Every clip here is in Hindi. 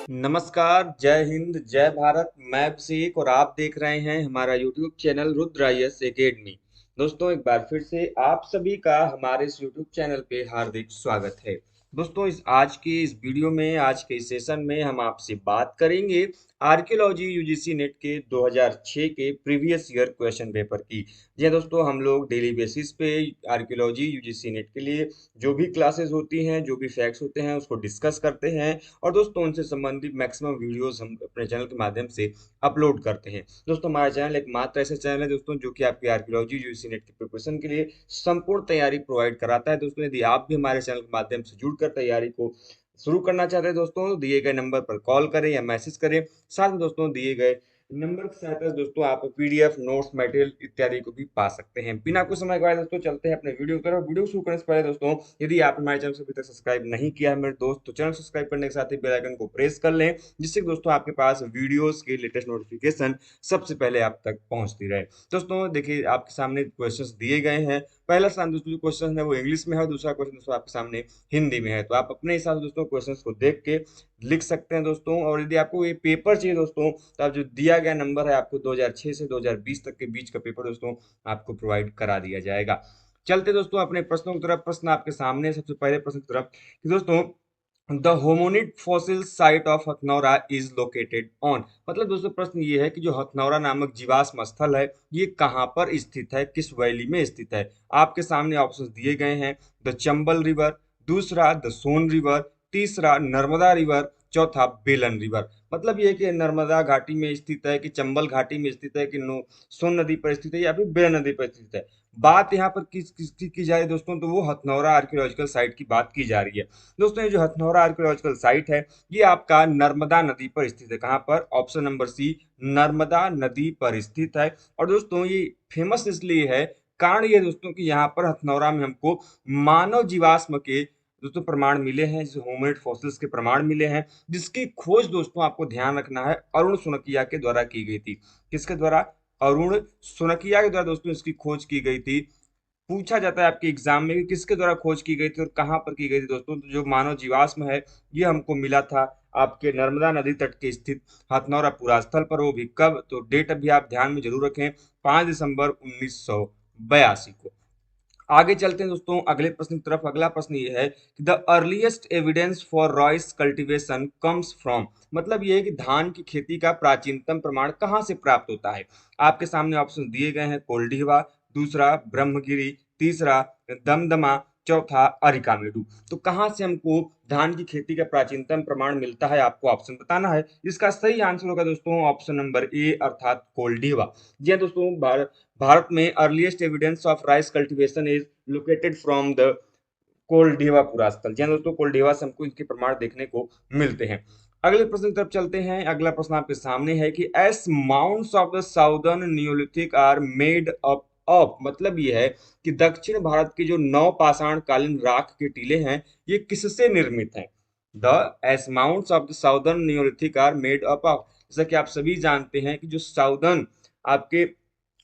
नमस्कार, जय हिंद, जय भारत। मैं अभिषेक और आप देख रहे हैं हमारा YouTube channel Rudra IAS academy. दोस्तों, एक बार फिर से आप सभी का हमारे इस यूट्यूब चैनल पे हार्दिक स्वागत है। दोस्तों, आज के इस वीडियो में, आज के इस सेशन में हम आपसे बात करेंगे आर्कियोलॉजी यूजीसी नेट के 2006 के प्रीवियस ईयर क्वेश्चन पेपर की। जी हाँ दोस्तों, हम लोग डेली बेसिस पे आर्कियोलॉजी यूजीसी नेट के लिए जो भी क्लासेस होती हैं, जो भी फैक्ट्स होते हैं, उसको डिस्कस करते हैं और दोस्तों उनसे संबंधित मैक्सिमम वीडियोस हम अपने चैनल के माध्यम से अपलोड करते हैं। दोस्तों, हमारा चैनल एक मात्र ऐसा चैनल है दोस्तों जो कि आपकी आर्कियोलॉजी यूजीसी नेट की प्रिपरेशन के लिए संपूर्ण तैयारी प्रोवाइड कराता है। दोस्तों, यदि आप भी हमारे चैनल के माध्यम से जुड़कर तैयारी को शुरू करना चाहते हैं दोस्तों, तो दिए गए नंबर पर कॉल करें या मैसेज करें। साथ में दोस्तों दिए गए नंबर की सहायता से दोस्तों आप पीडीएफ नोट्स मटेरियल इत्यादि को भी पा सकते हैं। बिना कुछ समय गवाए दोस्तों चलते हैं अपने वीडियो की तरफ। वीडियो शुरू करने से पहले दोस्तों, यदि आप हमारे चैनल को अभी तक सब्सक्राइब नहीं किया है मेरे दोस्त, तो चैनल सब्सक्राइब करने के साथ ही बेल आइकन को प्रेस कर लें, जिससे दोस्तों आपके पास वीडियोस के लेटेस्ट नोटिफिकेशन सबसे पहले आप तक पहुंचती रहे। दोस्तों देखिए, आपके सामने क्वेश्चंस दिए गए हैं। पहला स्थान दोस्तों जो क्वेश्चन है वो इंग्लिश में है और दूसरा क्वेश्चन दोस्तों आपके सामने हिंदी में है। तो आप अपने हिसाब से दोस्तों क्वेश्चंस को देख के लिख सकते हैं दोस्तों। और यदि आपको ये पेपर चाहिए दोस्तों, तो आप जो दिया गया नंबर है, आपको 2006 से 2020 तक के बीच का पेपर दोस्तों आपको प्रोवाइड करा दिया जाएगा। चलते दोस्तों अपने प्रश्नों की तरफ। प्रश्न आपके सामने सबसे पहले प्रश्न की तरफ कि दोस्तों the hominid fossil site of Hathnora is located on. मतलब दोस्तों प्रश्न ये है कि जो हथनौरा नामक जीवाश्म स्थल है ये कहाँ पर स्थित है, किस वैली में स्थित है। आपके सामने ऑप्शंस दिए गए हैं, द चंबल रिवर, दूसरा द सोन रिवर, तीसरा नर्मदा रिवर, चौथा बेलन रिवर। मतलब ये है कि नर्मदा घाटी में स्थित है, कि चंबल घाटी में स्थित है, कि सोन नदी पर स्थित है, या फिर बेलन नदी पर स्थित है। बात यहाँ पर किसकी की जा रही है दोस्तों, तो वो हथनौरा आर्कियोलॉजिकल साइट की बात की जा रही है। दोस्तों ये जो हथनौरा आर्कियोलॉजिकल साइट है ये आपका नर्मदा नदी पर स्थित है। कहाँ पर? ऑप्शन नंबर सी, नर्मदा नदी पर स्थित है। और दोस्तों ये फेमस इसलिए है, कारण ये दोस्तों कि यहाँ पर हथनौरा में हमको मानव जीवाश्म के दोस्तों प्रमाण मिले हैं, जैसे होमिनिड फॉसिल्स के प्रमाण मिले हैं, जिसकी खोज दोस्तों आपको ध्यान रखना है अरुण सुनकिया के द्वारा की गई थी। किसके द्वारा? अरुण सुनकिया के द्वारा दोस्तों इसकी खोज की गई थी। पूछा जाता है आपके एग्जाम में कि किसके द्वारा खोज की गई थी और कहाँ पर की गई थी दोस्तों, तो जो मानव जीवाश्म है ये हमको मिला था आपके नर्मदा नदी तट के स्थित हथनौरा पुरास्थल पर। वो भी कब? तो डेट अभी आप ध्यान में जरूर रखें, 5 दिसंबर 1982 को। आगे चलते हैं दोस्तों अगले प्रश्न की तरफ। अगला प्रश्न ये है कि the earliest evidence for rice cultivation comes from. मतलब ये है कि धान की खेती का प्राचीनतम प्रमाण कहाँ से प्राप्त होता है। आपके सामने ऑप्शन दिए गए हैं, कोल्डिहवा, दूसरा ब्रह्मगिरी, तीसरा दमदमा, चौथा अरिकामेडू। तो कहाँ से हमको धान की खेती का प्राचीनतम प्रमाण मिलता है, आपको ऑप्शन बताना है। इसका सही आंसर होगा दोस्तों ऑप्शन नंबर ए, अर्थात कोल्डिहवा। जी हाँ दोस्तों, भारत में earliest evidence of rice cultivation is located from the Koldihwa पुरास्थल। जी हाँ दोस्तों, कोल्डिवा से हमको इनके प्रमाण देखने को मिलते हैं। अगले प्रश्न की तरफ चलते हैं। अगला प्रश्न आपके सामने है कि ash mounds of the southern neolithic are made up of. मतलब ये है कि दक्षिण भारत के जो नव पाषाण कालीन राख के टीले हैं ये किससे निर्मित हैं। The ash mounds of the southern neolithic are made up of. जैसा कि आप सभी जानते हैं कि जो साउदर्न आपके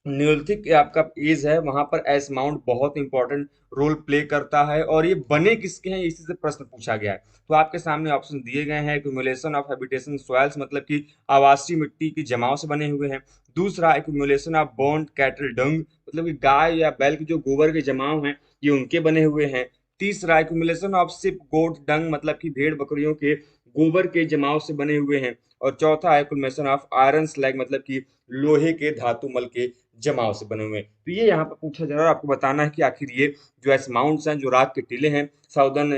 न्यूलिथिक आपका एज है वहां पर एस माउंट बहुत इंपॉर्टेंट रोल प्ले करता है। और ये बने किसके हैं, इसी से प्रश्न पूछा गया है। तो आपके सामने ऑप्शन दिए गए हैं, एक्यूमुलेशन ऑफ हैबिटेशन सॉइल्स, मतलब कि आवासीय मिट्टी के जमाव से बने हुए हैं। दूसरा accumulation of burnt cattle dung, मतलब कि गाय या बैल के जो गोबर के जमाव हैं ये उनके बने हुए हैं। तीसरा एक्यूमुलेशन ऑफ शिप गोट डंग, मतलब कि भेड़ बकरियों के गोबर के जमाव से बने हुए हैं। और चौथा एक्यूमुलेशन ऑफ आयरन स्लैग, मतलब कि लोहे के धातु मल के जमाव से बने हुए हैं। तो ये यहाँ पर पूछा जा रहा है, आपको बताना है कि आखिर ये जो एस माउंट्स हैं, जो राख के टीले हैं साउदर्न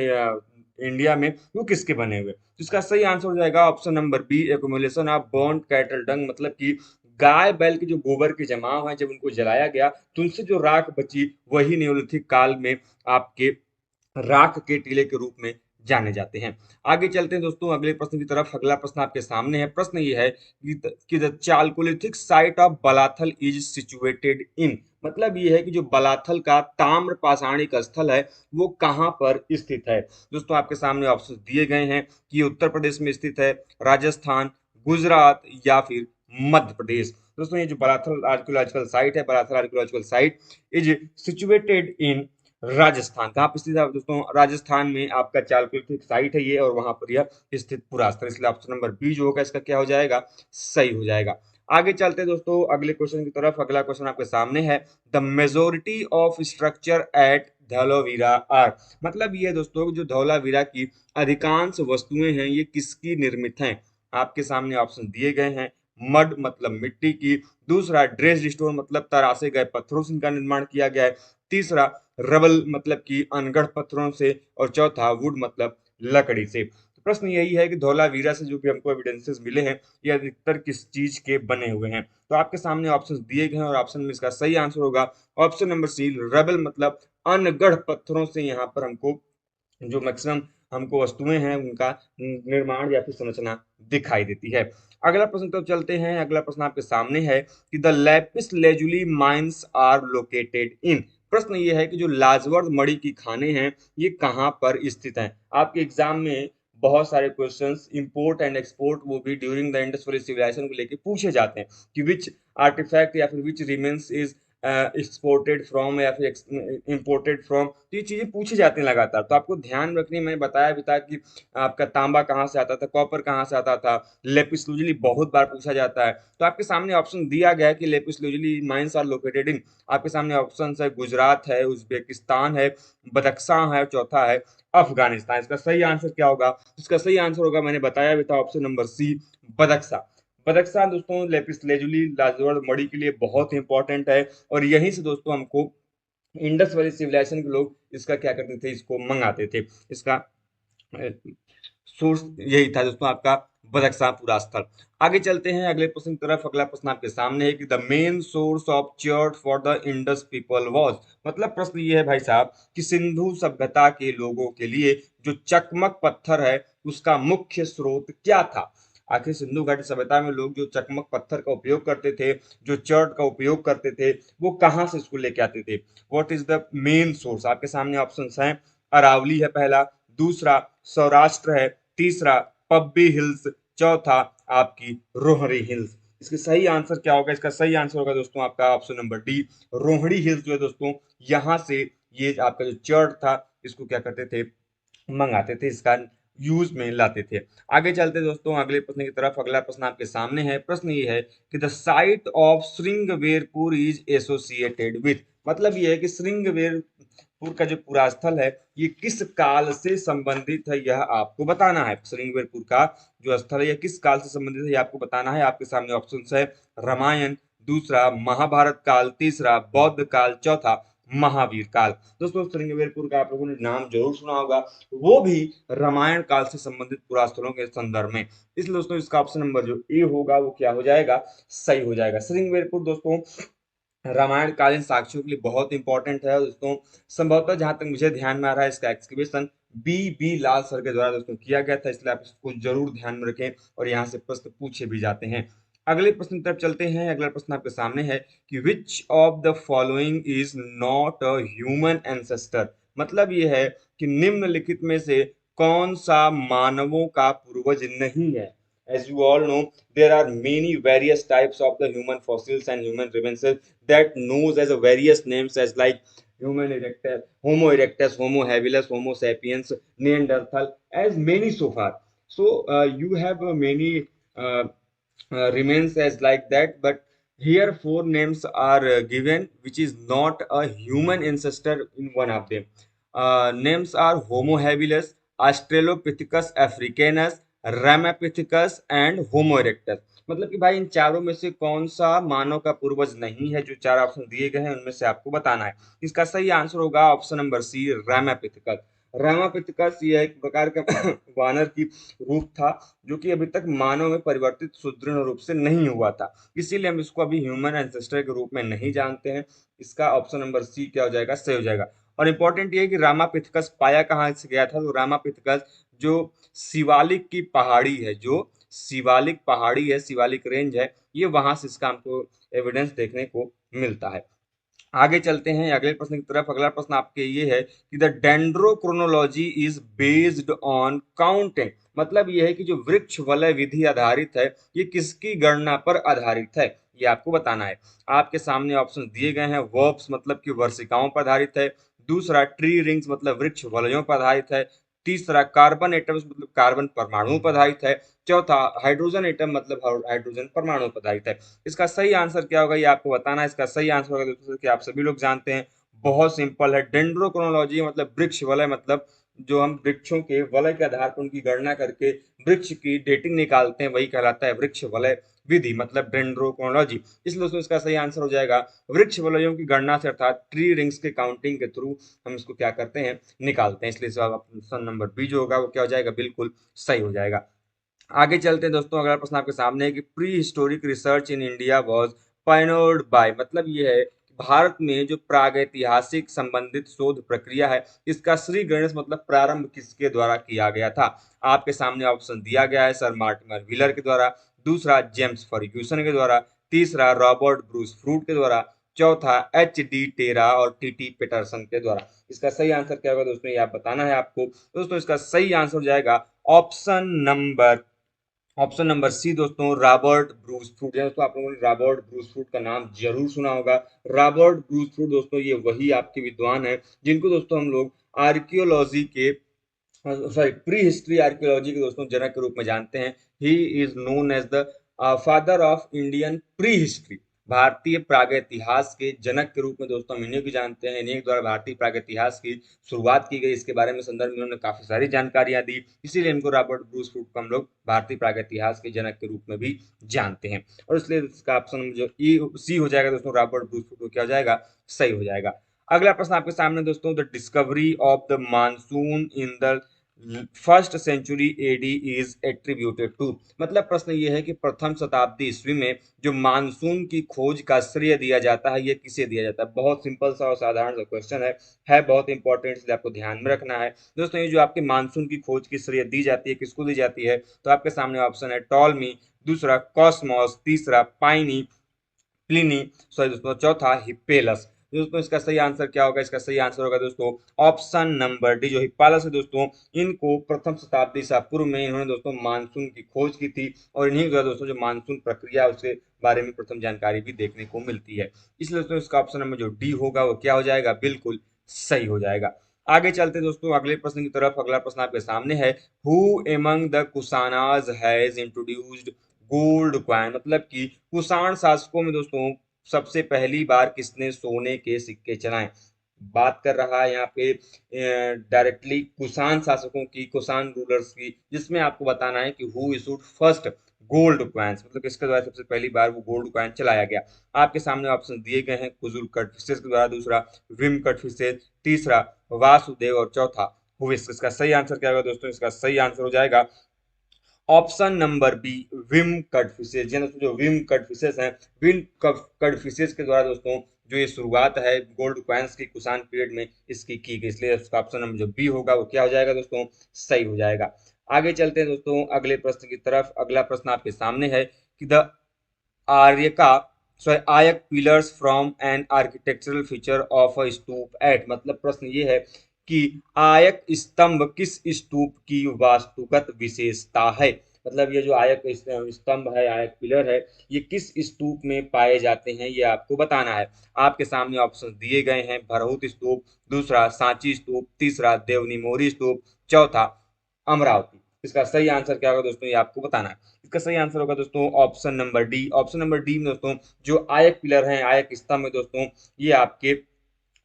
इंडिया में, वो किसके बने हुए। तो इसका सही आंसर हो जाएगा option number B, accumulation of burnt cattle dung. मतलब कि गाय बैल के जो गोबर के जमाव हैं, जब उनको जलाया गया तो उनसे जो राख बची वही नियोलिथिक काल में आपके राख के टीले के रूप में जाने जाते हैं। आगे चलते हैं दोस्तों अगले प्रश्न की तरफ। अगला प्रश्न आपके सामने है। प्रश्न ये है कि the chalcolithic site of Balathal is situated in. मतलब ये है कि जो बलाथल का ताम्र पाषाणिक स्थल है वो कहाँ पर स्थित है। दोस्तों आपके सामने ऑप्शन दिए गए हैं कि उत्तर प्रदेश में स्थित है, राजस्थान, गुजरात, या फिर मध्य प्रदेश। दोस्तों ये जो बलाथल आर्कियोलॉजिकल साइट है, Balathal archaeological site is situated in Rajasthan कहाँ पर स्थित है दोस्तों? राजस्थान में आपका चालकुल की साइट है ये, और वहां पर यह स्थित पूरा स्थल, इसलिए ऑप्शन नंबर बी जो होगा इसका क्या हो जाएगा, सही हो जाएगा। आगे चलते हैं दोस्तों अगले क्वेश्चन की तरफ। अगला क्वेश्चन आपके सामने है, the majority of structure at Dholavira are. मतलब ये है दोस्तों जो धौलावीरा की अधिकांश वस्तुएं हैं ये किसकी निर्मित हैं? आपके सामने ऑप्शन दिए गए हैं। मड मतलब मिट्टी की, दूसरा ड्रेस्ड स्टोन मतलब तरासे गए पत्थरों से इनका निर्माण किया गया है, तीसरा रबल मतलब कि अनगढ़ पत्थरों से, और चौथा वुड मतलब लकड़ी से। तो प्रश्न यही है कि धौलावीरा से जो भी हमको एविडेंसेस मिले हैं ये अधिकतर किस चीज के बने हुए हैं? तो आपके सामने ऑप्शंस दिए गए हैं और ऑप्शन में इसका सही आंसर होगा ऑप्शन नंबर सी, रबल मतलब अनगढ़ पत्थरों से यहाँ पर हमको जो मैक्सिमम हमको वस्तुएं हैं उनका निर्माण या फिर संरचना दिखाई देती है। अगला प्रश्न तो चलते हैं। अगला प्रश्न आपके सामने है कि the lapis lazuli mines are located in. प्रश्न ये है कि जो लाजवर्द मणि की खाने हैं ये कहाँ पर स्थित हैं? आपके एग्जाम में बहुत सारे क्वेश्चंस इंपोर्ट एंड एक्सपोर्ट वो भी during the Indus valley civilization को लेके पूछे जाते हैं कि विच आर्टिफैक्ट या फिर which remains is exported from या फिर इंपोर्टेड फ्रॉम, तो ये चीजें पूछी जाती हैं लगातार। तो आपको ध्यान रखनी, मैंने बताया भी था कि आपका तांबा कहाँ से आता था, कॉपर कहाँ से आता था, लेपिस लुजली बहुत बार पूछा जाता है। तो आपके सामने ऑप्शन दिया गया है कि lapis lazuli mines are located in, आपके सामने ऑप्शन है गुजरात है, उज्बेकिस्तान है, बदख्शां है, चौथा है अफगानिस्तान। इसका सही आंसर क्या होगा? इसका सही आंसर होगा, मैंने बताया भी था, option number C, Badakhshan. Badakhshan दोस्तों लेपिस लेजुली लाजवर्द मणि के लिए बहुत इंपॉर्टेंट है, और यहीं से दोस्तों हमको इंडस वैली सिविलाइजेशन के लोग इसका क्या करते थे, इसको मंगाते थे। इसका सोर्स यही था दोस्तों आपका बदख्शां पूरा स्थल। आगे चलते हैं अगले प्रश्न की तरफ। अगला प्रश्न आपके सामने है कि the main source of church for the Indus people was. मतलब प्रश्न ये है भाई साहब कि सिंधु सभ्यता के लोगों के लिए जो चकमक पत्थर है उसका मुख्य स्रोत क्या था? आखिर सिंधु घाटी सभ्यता में लोग जो चकमक पत्थर का उपयोग करते थे, जो चर्ट का उपयोग करते थे, वो कहाँ से इसको लेके आते थे? What is the main source? आपके सामने ऑप्शंस हैं, अरावली है पहला, दूसरा सौराष्ट्र है, तीसरा पब्बी हिल्स, चौथा आपकी रोहड़ी हिल्स। इसका सही आंसर क्या होगा? इसका सही आंसर होगा दोस्तों आपका option number D, Rohri hills जो है दोस्तों यहाँ से ये आपका जो चर्च था इसको क्या करते थे, मंगाते थे, इसका यूज में लाते थे। आगे चलते दोस्तों अगले प्रश्न की तरफ। अगला प्रश्न आपके सामने है। प्रश्न ये है कि the site of Shringverpur is associated with. मतलब ये है कि श्रृंगवेरपुर का जो पूरा स्थल है ये किस काल से संबंधित है, यह आपको बताना है। श्रृंगवेरपुर का जो स्थल है यह किस काल से संबंधित है, यह आपको बताना है। आपके सामने ऑप्शन है, रामायण, दूसरा महाभारत काल, तीसरा बौद्ध काल, चौथा महावीर काल। दोस्तों श्रृंगवेरपुर का आप लोगों ने नाम जरूर सुना होगा, वो भी रामायण काल से संबंधित पुरास्थलों के संदर्भ में। इसलिए दोस्तों इसका ऑप्शन नंबर जो ए होगा वो क्या हो जाएगा, सही हो जाएगा। श्रृंगवेरपुर दोस्तों रामायण कालीन साक्ष्यों के लिए बहुत इंपॉर्टेंट है दोस्तों। संभवतः जहां तक मुझे ध्यान में आ रहा है इसका एक्सकवेशन बी लाल सर के द्वारा दोस्तों किया गया था, इसलिए आप इसको जरूर ध्यान में रखें, और यहाँ से प्रश्न पूछे भी जाते हैं। अगले प्रश्न की तरफ चलते हैं। अगला प्रश्न आपके सामने है कि which of the following is not a human ancestor. मतलब ये है कि निम्नलिखित में से कौन सा मानवों का पूर्वज नहीं है? As you all know, there are many various types of the human fossils and human remains that knows as a various names as like human erectus, Homo erectus, Homo habilis, Homo sapiens, Neanderthal, as many so far. So you have many uh, remains as like that, but here four names are given which is not a human ancestor in one of them. Names are Homo habilis, Australopithecus africanus, Ramapithecus and Homo erectus। मतलब कि भाई इन चारों में से कौन सा मानव का पूर्वज नहीं है? जो चार ऑप्शन दिए गए हैं उनमें से आपको बताना है। इसका सही आंसर होगा option number C, Ramapithecus. Ramapithecus ये एक प्रकार का वानर की रूप था जो कि अभी तक मानव में परिवर्तित सुदृढ़ रूप से नहीं हुआ था, इसीलिए हम इसको अभी ह्यूमन एंसेस्टर के रूप में नहीं जानते हैं। इसका ऑप्शन नंबर सी क्या हो जाएगा, सही हो जाएगा। और इंपॉर्टेंट ये है कि रामापिथेकस पाया कहाँ से गया था? तो रामापिथेकस जो शिवालिक की पहाड़ी है, जो शिवालिक पहाड़ी है, शिवालिक रेंज है, ये वहां से इसका हमको एविडेंस देखने को मिलता है। आगे चलते हैं अगले प्रश्न की तरफ। अगला प्रश्न आपके ये है कि the dendrochronology is based on counting. मतलब ये है कि जो वृक्ष वलय विधि आधारित है ये किसकी गणना पर आधारित है, ये आपको बताना है। आपके सामने ऑप्शन दिए गए हैं। वर्ब्स मतलब कि वर्षिकाओं पर आधारित है, दूसरा ट्री रिंग्स मतलब वृक्ष वलयों पर आधारित है। तीसरा कार्बन एटम्स मतलब कार्बन परमाणु पर आधारित है। चौथा हाइड्रोजन एटम मतलब हाइड्रोजन परमाणु पर आधारित है। इसका सही आंसर क्या होगा ये आपको बताना है। इसका सही आंसर होगा दोस्तों कि आप सभी लोग जानते हैं, बहुत सिंपल है, डेंड्रोक्रोनोलॉजी मतलब वृक्ष वलय, मतलब जो हम वृक्षों के वलय के आधार पर उनकी गणना करके वृक्ष की डेटिंग निकालते हैं, वही कहलाता है वृक्ष वलय विधि मतलब डेंड्रोक्रोनोलॉजी। इसलिए दोस्तों इसका सही आंसर हो जाएगा वृक्ष वलयों की गणना से अर्थात ट्री रिंग्स के काउंटिंग के थ्रू हम इसको क्या करते हैं, निकालते हैं। इसलिए ऑप्शन नंबर बी जो होगा वो क्या हो जाएगा, बिल्कुल सही हो जाएगा। आगे चलते हैं दोस्तों, अगला प्रश्न आपके सामने है कि prehistoric research in India was pioneered by, मतलब ये है कि भारत में जो प्रागैतिहासिक संबंधित शोध प्रक्रिया है इसका श्री गणेश मतलब प्रारंभ किसके द्वारा किया गया था। आपके सामने ऑप्शन दिया गया है, सर मार्टिमर व्हीलर के द्वारा, दूसरा जेम्स फर्ग्यूसन के द्वारा, तीसरा रॉबर्ट ब्रूस फ्रूट के द्वारा, चौथा एच डी टेरा और टी टी पेटरसन के द्वारा। इसका सही आंसर क्या होगा दोस्तों ये आप बताना है आपको। दोस्तों इसका सही आंसर हो जाएगा ऑप्शन नंबर सी दोस्तों, रॉबर्ट ब्रूस फ्रूट। दोस्तों आप लोगों ने रॉबर्ट ब्रूस फ्रूट का नाम जरूर सुना होगा। रॉबर्ट ब्रूस फ्रूट दोस्तों ये वही आपके विद्वान है जिनको दोस्तों हम लोग आर्कियोलॉजी के, सॉरी प्री हिस्ट्री आर्कियोलॉजी के दोस्तों जनक के रूप में जानते हैं। He is known as the father of Indian prehistory, भारतीय प्रागैतिहास के जनक के रूप में दोस्तों हम इन्हीं को जानते हैं। इन्हीं के द्वारा भारतीय प्रागैतिहास की शुरुआत की गई, इसके बारे में संदर्भ में उन्होंने काफी सारी जानकारियां दी, इसीलिए इनको रॉबर्ट ब्रूस फ्रूट को हम लोग भारतीय प्रागैतिहास के जनक के रूप में भी जानते हैं। और इसलिए इसका ऑप्शन जो ई सी हो जाएगा दोस्तों, रॉबर्ट ब्रूस फ्रूट को क्या हो जाएगा, सही हो जाएगा। अगला प्रश्न आपके सामने दोस्तों, the discovery of the monsoon in the first century AD is attributed to, मतलब प्रश्न ये है कि प्रथम शताब्दी ईस्वी में जो मानसून की खोज का श्रेय दिया जाता है ये किसे दिया जाता है। बहुत सिंपल सा और साधारण सा क्वेश्चन है बहुत इंपॉर्टेंट, इसलिए आपको ध्यान में रखना है दोस्तों। ये जो आपके मानसून की खोज की श्रेय दी जाती है किसको दी जाती है, तो आपके सामने ऑप्शन है टॉलमी, दूसरा कॉस्मोस, तीसरा पाइनी, प्लिनी, सॉरी दोस्तों चौथा हिप्पेलस। दोस्तों इसका सही आंसर क्या होगा, इसका सही आंसर होगा दोस्तों ऑप्शन नंबर डी, जो हिप्पालस है दोस्तों इनको प्रथम शताब्दी ईसा पूर्व में इन्होंने दोस्तों मानसून की खोज की थी, और इन्हीं द्वारा दोस्तों जो मानसून प्रक्रिया है उसके बारे में प्रथम जानकारी भी देखने को मिलती है। इसलिए दोस्तों इसका ऑप्शन नंबर जो डी होगा वो क्या हो जाएगा, बिल्कुल सही हो जाएगा। आगे चलते दोस्तों अगले प्रश्न की तरफ। अगला प्रश्न आपके सामने है, who among the Kushanas has introduced gold coin, मतलब कि कुषाण शासकों में दोस्तों सबसे पहली बार किसने सोने के सिक्के चलाए। बात कर रहा है यहाँ पे डायरेक्टली कुषाण शासकों की, कुषाण रूलर्स की, जिसमें आपको बताना है कि who issued first gold coins, मतलब किसके द्वारा सबसे पहली बार वो गोल्ड कॉइन चलाया गया। आपके सामने ऑप्शन दिए गए हैं, कुजुल कटफिशेस के द्वारा, दूसरा विम कटफिशेस, तीसरा वासुदेव और चौथा हुइस। इसका सही आंसर क्या होगा दोस्तों, इसका सही आंसर हो जाएगा ऑप्शन नंबर बी, विम कटफिशेस। जो विम कटफिशेस हैं, विम कटफिशेस के द्वारा दोस्तों जो ये शुरुआत है गोल्ड कॉइन्स की कुषाण पीरियड में इसकी की गई, इसलिए उसका ऑप्शन नंबर जो बी होगा वो क्या हो जाएगा दोस्तों, सही हो जाएगा। आगे चलते हैं दोस्तों अगले प्रश्न की तरफ। अगला प्रश्न आपके सामने है कि द आर्यका, sorry ayaka pillars from an architectural feature of a stupa at, मतलब प्रश्न ये है कि आयक स्तंभ किस स्तूप की वास्तुगत विशेषता है। मतलब ये जो आयक स्तंभ है, आयक पिलर है, ये किस स्तूप में पाए जाते हैं ये आपको बताना है। आपके सामने ऑप्शन दिए गए हैं, भरहुत स्तूप, दूसरा सांची स्तूप, तीसरा देवनीमोरी स्तूप, चौथा अमरावती। इसका सही आंसर क्या होगा दोस्तों ये आपको बताना है। इसका सही आंसर होगा दोस्तों option number D. Option number D में दोस्तों जो आयक पिलर हैं, आयक स्तंभ में दोस्तों ये आपके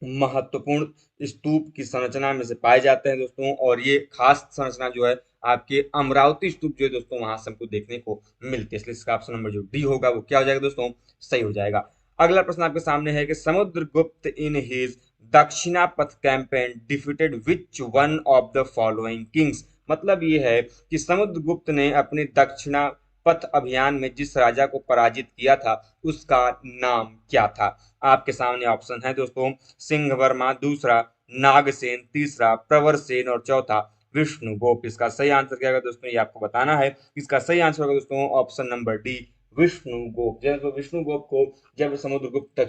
महत्वपूर्ण स्तूप की संरचना में से पाए जाते हैं दोस्तों, और ये खास संरचना जो है आपके अमरावती स्तूप जो है दोस्तों वहां से हमको देखने को मिलती है। इसलिए इसका ऑप्शन नंबर जो डी होगा वो क्या हो जाएगा दोस्तों, सही हो जाएगा। अगला प्रश्न आपके सामने है कि Samudragupta in his Dakshinapatha campaign defeated which one of the following kings, मतलब ये है कि समुद्रगुप्त ने अपने दक्षिणा पथ अभियान में जिस राजा को पराजित किया था उसका नाम क्या था। आपके सामने ऑप्शन है दोस्तों, सिंह वर्मा, दूसरा नागसेन, तीसरा प्रवर सेन और चौथा विष्णुगुप्त। इसका सही आंसर क्या होगा दोस्तों ये आपको बताना है। इसका सही आंसर होगा दोस्तों ऑप्शन नंबर डी, विष्णुगुप्त। जब विष्णुगुप्त को जब समुद्रगुप्त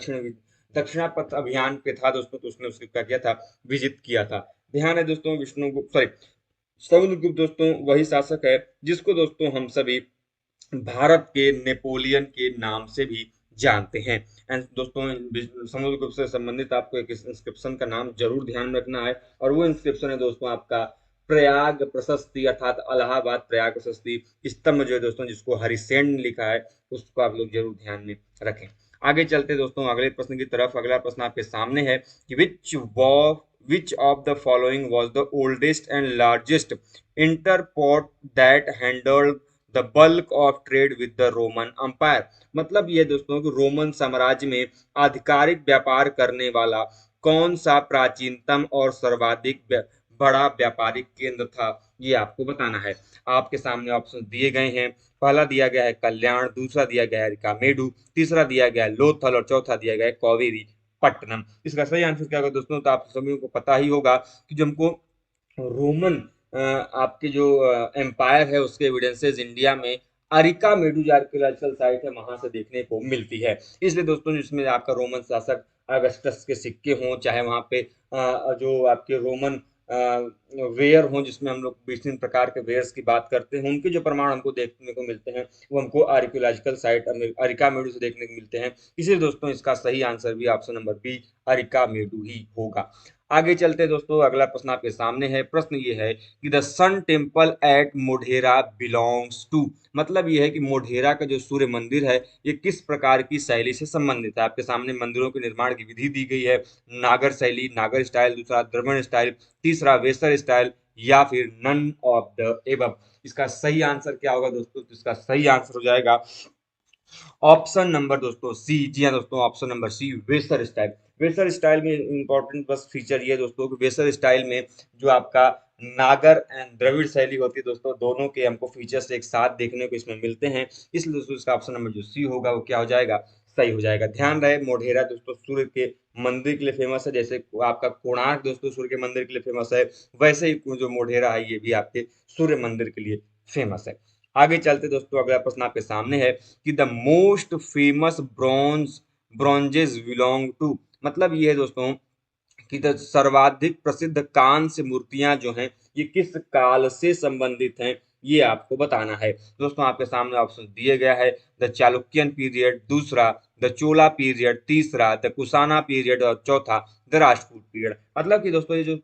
दक्षिणापथ अभियान पे था दोस्तों तो उसने उसको क्या किया था, विजित किया था। ध्यान है दोस्तों, विष्णुगुप्त सॉरी समुद्रगुप्त दोस्तों वही शासक है जिसको दोस्तों हम सभी भारत के नेपोलियन के नाम से भी जानते हैं। एंड दोस्तों, समुद्र गुप्त से संबंधित आपको एक इंस्क्रिप्शन का नाम जरूर ध्यान में रखना है, और वो इंस्क्रिप्शन है दोस्तों आपका प्रयाग प्रशस्ति, अर्थात इलाहाबाद प्रयाग प्रशस्ति स्तंभ जो है दोस्तों, जिसको हरिसेन ने लिखा है, उसको आप लोग जरूर ध्यान में रखें। आगे चलते दोस्तों अगले प्रश्न की तरफ। अगला प्रश्न आपके सामने है कि which of the following was the oldest and largest entrepot that handled the bulk of trade with the Roman empire. मतलब ये दोस्तों कि रोमन साम्राज्य में आधिकारिक व्यापार करने वाला कौन सा प्राचीनतम और सर्वाधिक बड़ा व्यापारिक केंद्र था, ये आपको बताना है। आपके सामने ऑप्शन दिए गए हैं। पहला दिया गया है कल्याण, दूसरा दिया गया है रिकामेडू, तीसरा दिया गया है लोथल, और चौथा दिया गया है कावेरी पट्टनम। इसका सही आंसर क्या होगा दोस्तों? तो आप सभी को पता ही होगा कि जो हमको रोमन आपके जो एम्पायर है उसके एविडेंसेस इंडिया में अरिका मेडू जो आर्कियोलॉजिकल साइट है वहां से देखने को मिलती है। इसलिए दोस्तों जिसमें आपका रोमन शासक अगस्टस के सिक्के हों, चाहे वहां पे जो आपके रोमन वेयर हों, जिसमें हम लोग विभिन्न प्रकार के वेयर्स की बात करते हैं, उनके जो प्रमाण हमको देखने को मिलते हैं वो हमको आर्कियोलॉजिकल साइट अरिका मेडू से देखने को मिलते हैं। इसलिए दोस्तों इसका सही आंसर भी ऑप्शन नंबर बी अरिका मेडू ही होगा। आगे चलते दोस्तों अगला प्रश्न आपके सामने है। प्रश्न ये है कि the sun temple at Modhera belongs to. मतलब ये है कि मोढेरा का जो सूर्य मंदिर है ये किस प्रकार की शैली से संबंधित है। आपके सामने मंदिरों के निर्माण की विधि दी गई है। नागर शैली, नागर स्टाइल, दूसरा द्रविड़ स्टाइल, तीसरा वेसर स्टाइल, या फिर नन ऑफ द एबव। इसका सही आंसर क्या होगा दोस्तों? तो इसका सही आंसर हो जाएगा ऑप्शन नंबर दोस्तों सी। जी हाँ दोस्तों, option number C Vesara style. Vesara style में इंपॉर्टेंट बस फीचर ये दोस्तों कि वेसर स्टाइल में जो आपका नागर एंड द्रविड़ शैली होती है दोस्तों, दोनों के हमको फीचर्स एक साथ देखने को इसमें मिलते हैं। इसलिए दोस्तों इसका ऑप्शन नंबर जो सी होगा वो क्या हो जाएगा? सही हो जाएगा। ध्यान रहे मोढेरा दोस्तों सूर्य के मंदिर के लिए फेमस है, जैसे आपका कोणार्क दोस्तों सूर्य के मंदिर के लिए फेमस है, वैसे ही जो मोढेरा है ये भी आपके सूर्य मंदिर के लिए फेमस है। आगे चलते दोस्तों अगला प्रश्न आपके सामने है कि the most famous bronzes belong to. मतलब ये है दोस्तों कि द सर्वाधिक प्रसिद्ध कांस्य मूर्तियां जो हैं ये किस काल से संबंधित हैं, ये आपको बताना है। दोस्तों आपके सामने ऑप्शन दिए गया है। द चालुक्यन पीरियड, दूसरा द चोला पीरियड, तीसरा द कुशाना पीरियड, और चौथा द राजपूत पीरियड। मतलब कि दोस्तों ये जो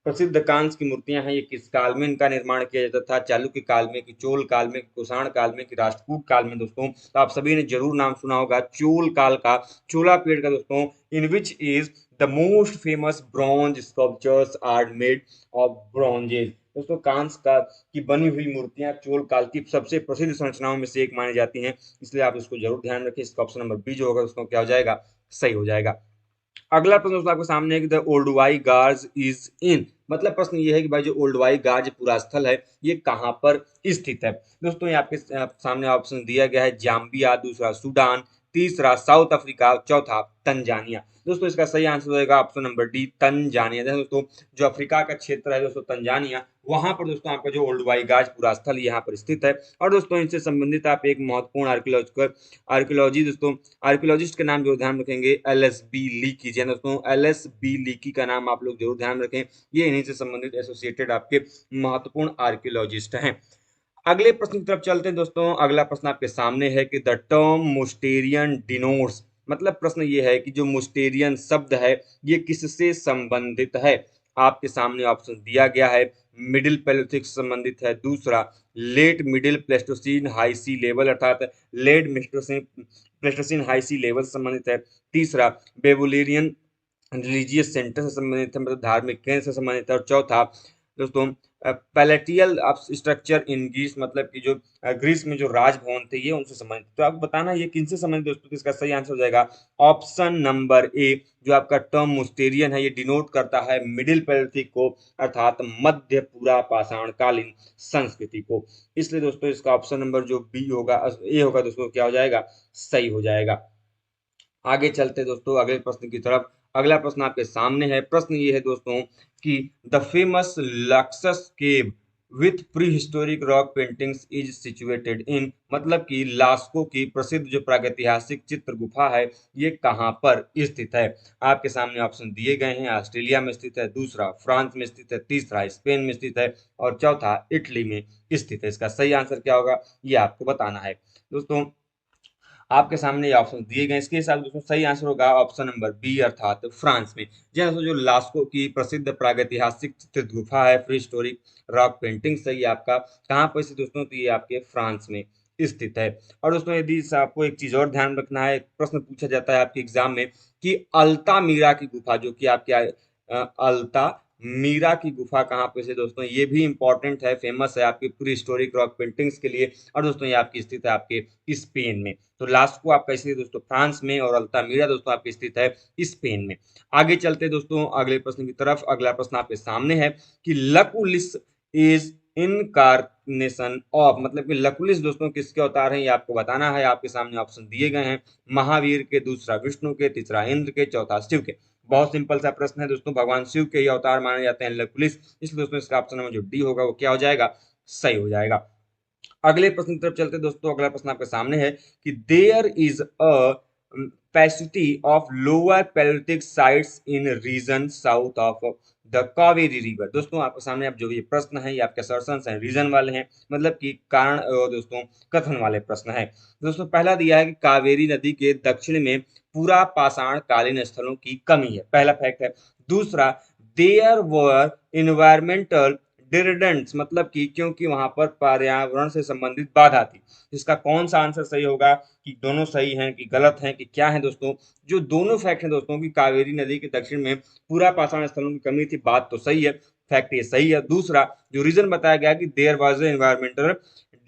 प्रसिद्ध कांस्य की मूर्तियां हैं ये किस काल में इनका निर्माण किया जाता था? चालुक्य काल में, कि चोल काल में, कि कुषाण काल में, कि राजपूत काल में दोस्तों? तो आप सभी ने जरूर नाम सुना होगा चोल काल का, चोला पीरियड का दोस्तों, in which is the most famous bronze sculptures are made of bronzes. दोस्तों कांस्य का की बनी हुई मूर्तियां चोल काल की सबसे प्रसिद्ध संरचनाओं में से एक मानी जाती हैं। इसलिए आप इसको जरूर ध्यान रखें। इसका ऑप्शन नंबर बी जो होगा दोस्तों क्या हो जाएगा? सही हो जाएगा। अगला प्रश्न दोस्तों आपके सामने है कि द ओल्डवाई गार्ज इज इन। मतलब प्रश्न ये है कि भाई जो ओल्डवाई गार्ज पूरा स्थल है ये कहाँ पर स्थित है। दोस्तों ये आपके सामने ऑप्शन दिया गया है। जाम्बिया, दूसरा सूडान, तीसरा साउथ अफ्रीका, चौथा तंजानिया। दोस्तों इसका सही आंसर होगा ऑप्शन नंबर डी तंजानिया। दोस्तों जो अफ्रीका का क्षेत्र है दोस्तों तंजानिया, वहां पर दोस्तों आपका जो ओल्डवाई गार्ज पूरा स्थल यहाँ पर स्थित है। और दोस्तों इनसे संबंधित आप एक महत्वपूर्ण आर्कियोलॉजी दोस्तों आर्कियोलॉजिस्ट का नाम जो ध्यान रखेंगे एल एस बी लीकी। जी दोस्तों एल एस बी लीकी का नाम आप लोग जरूर ध्यान रखें। ये इन्हीं से संबंधित एसोसिएटेड आपके महत्वपूर्ण आर्कियोलॉजिस्ट हैं। अगले प्रश्न की तरफ चलते हैं दोस्तों। अगला प्रश्न आपके सामने है कि द टर्म मुस्टेरियन डिनोट्स। मतलब प्रश्न ये है कि जो मुस्टेरियन शब्द है ये किससे संबंधित है। आपके सामने ऑप्शन दिया गया है। मिडिल पैलियोलिथिक से संबंधित है, दूसरा लेट मिडिल प्लेस्टोसीन हाई सी लेवल अर्थात लेट प्लेस्टोसीन हाई सी लेवल से संबंधित है, तीसरा बेबुलेरियन रिलीजियस सेंटर से संबंधित है, मतलब धार्मिक केंद्र से संबंधित है, और चौथा दोस्तों पैलेटियल स्ट्रक्चर इन ग्रीस। मतलब कि जो ग्रीस में जो राजभवन थे ये उनसे संबंधित। तो आपको बताना ये किनसे संबंधित दोस्तों? तो इसका सही आंसर हो जाएगा ऑप्शन नंबर ए। जो आपका टर्म मुस्टेरियन है ये डिनोट करता है मिडिल पैलेथिक को, अर्थात मध्य पूरा पाषाण कालीन संस्कृति को। इसलिए दोस्तों इसका ऑप्शन नंबर जो बी होगा, ए होगा दोस्तों, क्या हो जाएगा? सही हो जाएगा। आगे चलते दोस्तों अगले प्रश्न की तरफ। अगला प्रश्न आपके सामने है। प्रश्न ये है दोस्तों कि the famous Lascaux cave with prehistoric rock paintings is situated in. मतलब कि लास्को की प्रसिद्ध जो प्रागैतिहासिक चित्र गुफा है ये कहाँ पर स्थित है। आपके सामने ऑप्शन दिए गए हैं। ऑस्ट्रेलिया में स्थित है, दूसरा फ्रांस में स्थित है, तीसरा स्पेन में स्थित है, और चौथा इटली में स्थित है। इसका सही आंसर क्या होगा ये आपको बताना है। दोस्तों आपके सामने ये ऑप्शन दिए गए, इसके हिसाब से दोस्तों सही आंसर होगा ऑप्शन नंबर बी अर्थात फ्रांस में। जी हाँ दोस्तों, जो लास्को की प्रसिद्ध प्रागैतिहासिक चित्रित गुफा है, प्री हिस्टोरिक रॉक पेंटिंग, सही है आपका। कहाँ पर स्थित दोस्तों, तो ये आपके फ्रांस में स्थित है। और दोस्तों यदि आपको एक चीज और ध्यान रखना है, एक प्रश्न पूछा जाता है आपके एग्जाम में कि अल्तामीरा की गुफा, जो कि आपके अल्ता मीरा की गुफा कहाँ पे से दोस्तों, ये भी इंपॉर्टेंट है, फेमस है आपकी पूरी हिस्टोरिक रॉक पेंटिंग्स के लिए। और दोस्तों ये आपकी स्थित है आपके स्पेन में। तो लास्ट को आपका स्थित दोस्तों फ्रांस में, और अल्तामीरा दोस्तों आपकी स्थित है स्पेन में। आगे चलते दोस्तों अगले प्रश्न की तरफ। अगला प्रश्न आपके सामने है कि लकुलिस इज इनकारनेशन ऑफ, मतलब कि लकुलिस दोस्तों किसके अवतार हैं, ये आपको बताना है। आपके सामने ऑप्शन दिए गए हैं, महावीर के, दूसरा विष्णु के, तीसरा इंद्र के, चौथा शिव के। बहुत सिंपल सा प्रश्न है दोस्तों, भगवान शिव के ही अवतार माने जाते हैं लकुलिस, इसलिए दोस्तों इसका ऑप्शन नंबर जो डी होगा वो क्या हो जाएगा, सही हो जाएगा। अगले प्रश्न की तरफ चलते दोस्तों। अगला प्रश्न आपके सामने है कि there is a paucity of lower palaeolithic sites in region south of the Kaveri river. दोस्तों आपके सामने आप जो ये प्रश्न है, ये आपके असर्शंस हैं, रीजन वाले हैं, मतलब कि कारण दोस्तों कथन वाले प्रश्न है। दोस्तों पहला दिया है कि कावेरी नदी के दक्षिण में पूरा पाषाण कालीन स्थलों की कमी है, पहला फैक्ट है। दूसरा, देयर वर इन्वायरमेंटल डिरेडेंट्स, मतलब कि क्योंकि वहां पर पर्यावरण से संबंधित बाधा थी। इसका कौन सा आंसर सही होगा, कि दोनों सही हैं कि गलत हैं कि क्या है दोस्तों। जो दोनों फैक्ट हैं दोस्तों की कावेरी नदी के दक्षिण में पूरा पाषाण स्थलों की कमी थी, बात तो सही है, फैक्ट ये सही है। दूसरा जो रीजन बताया गया कि देयर वाज एनवायरमेंटल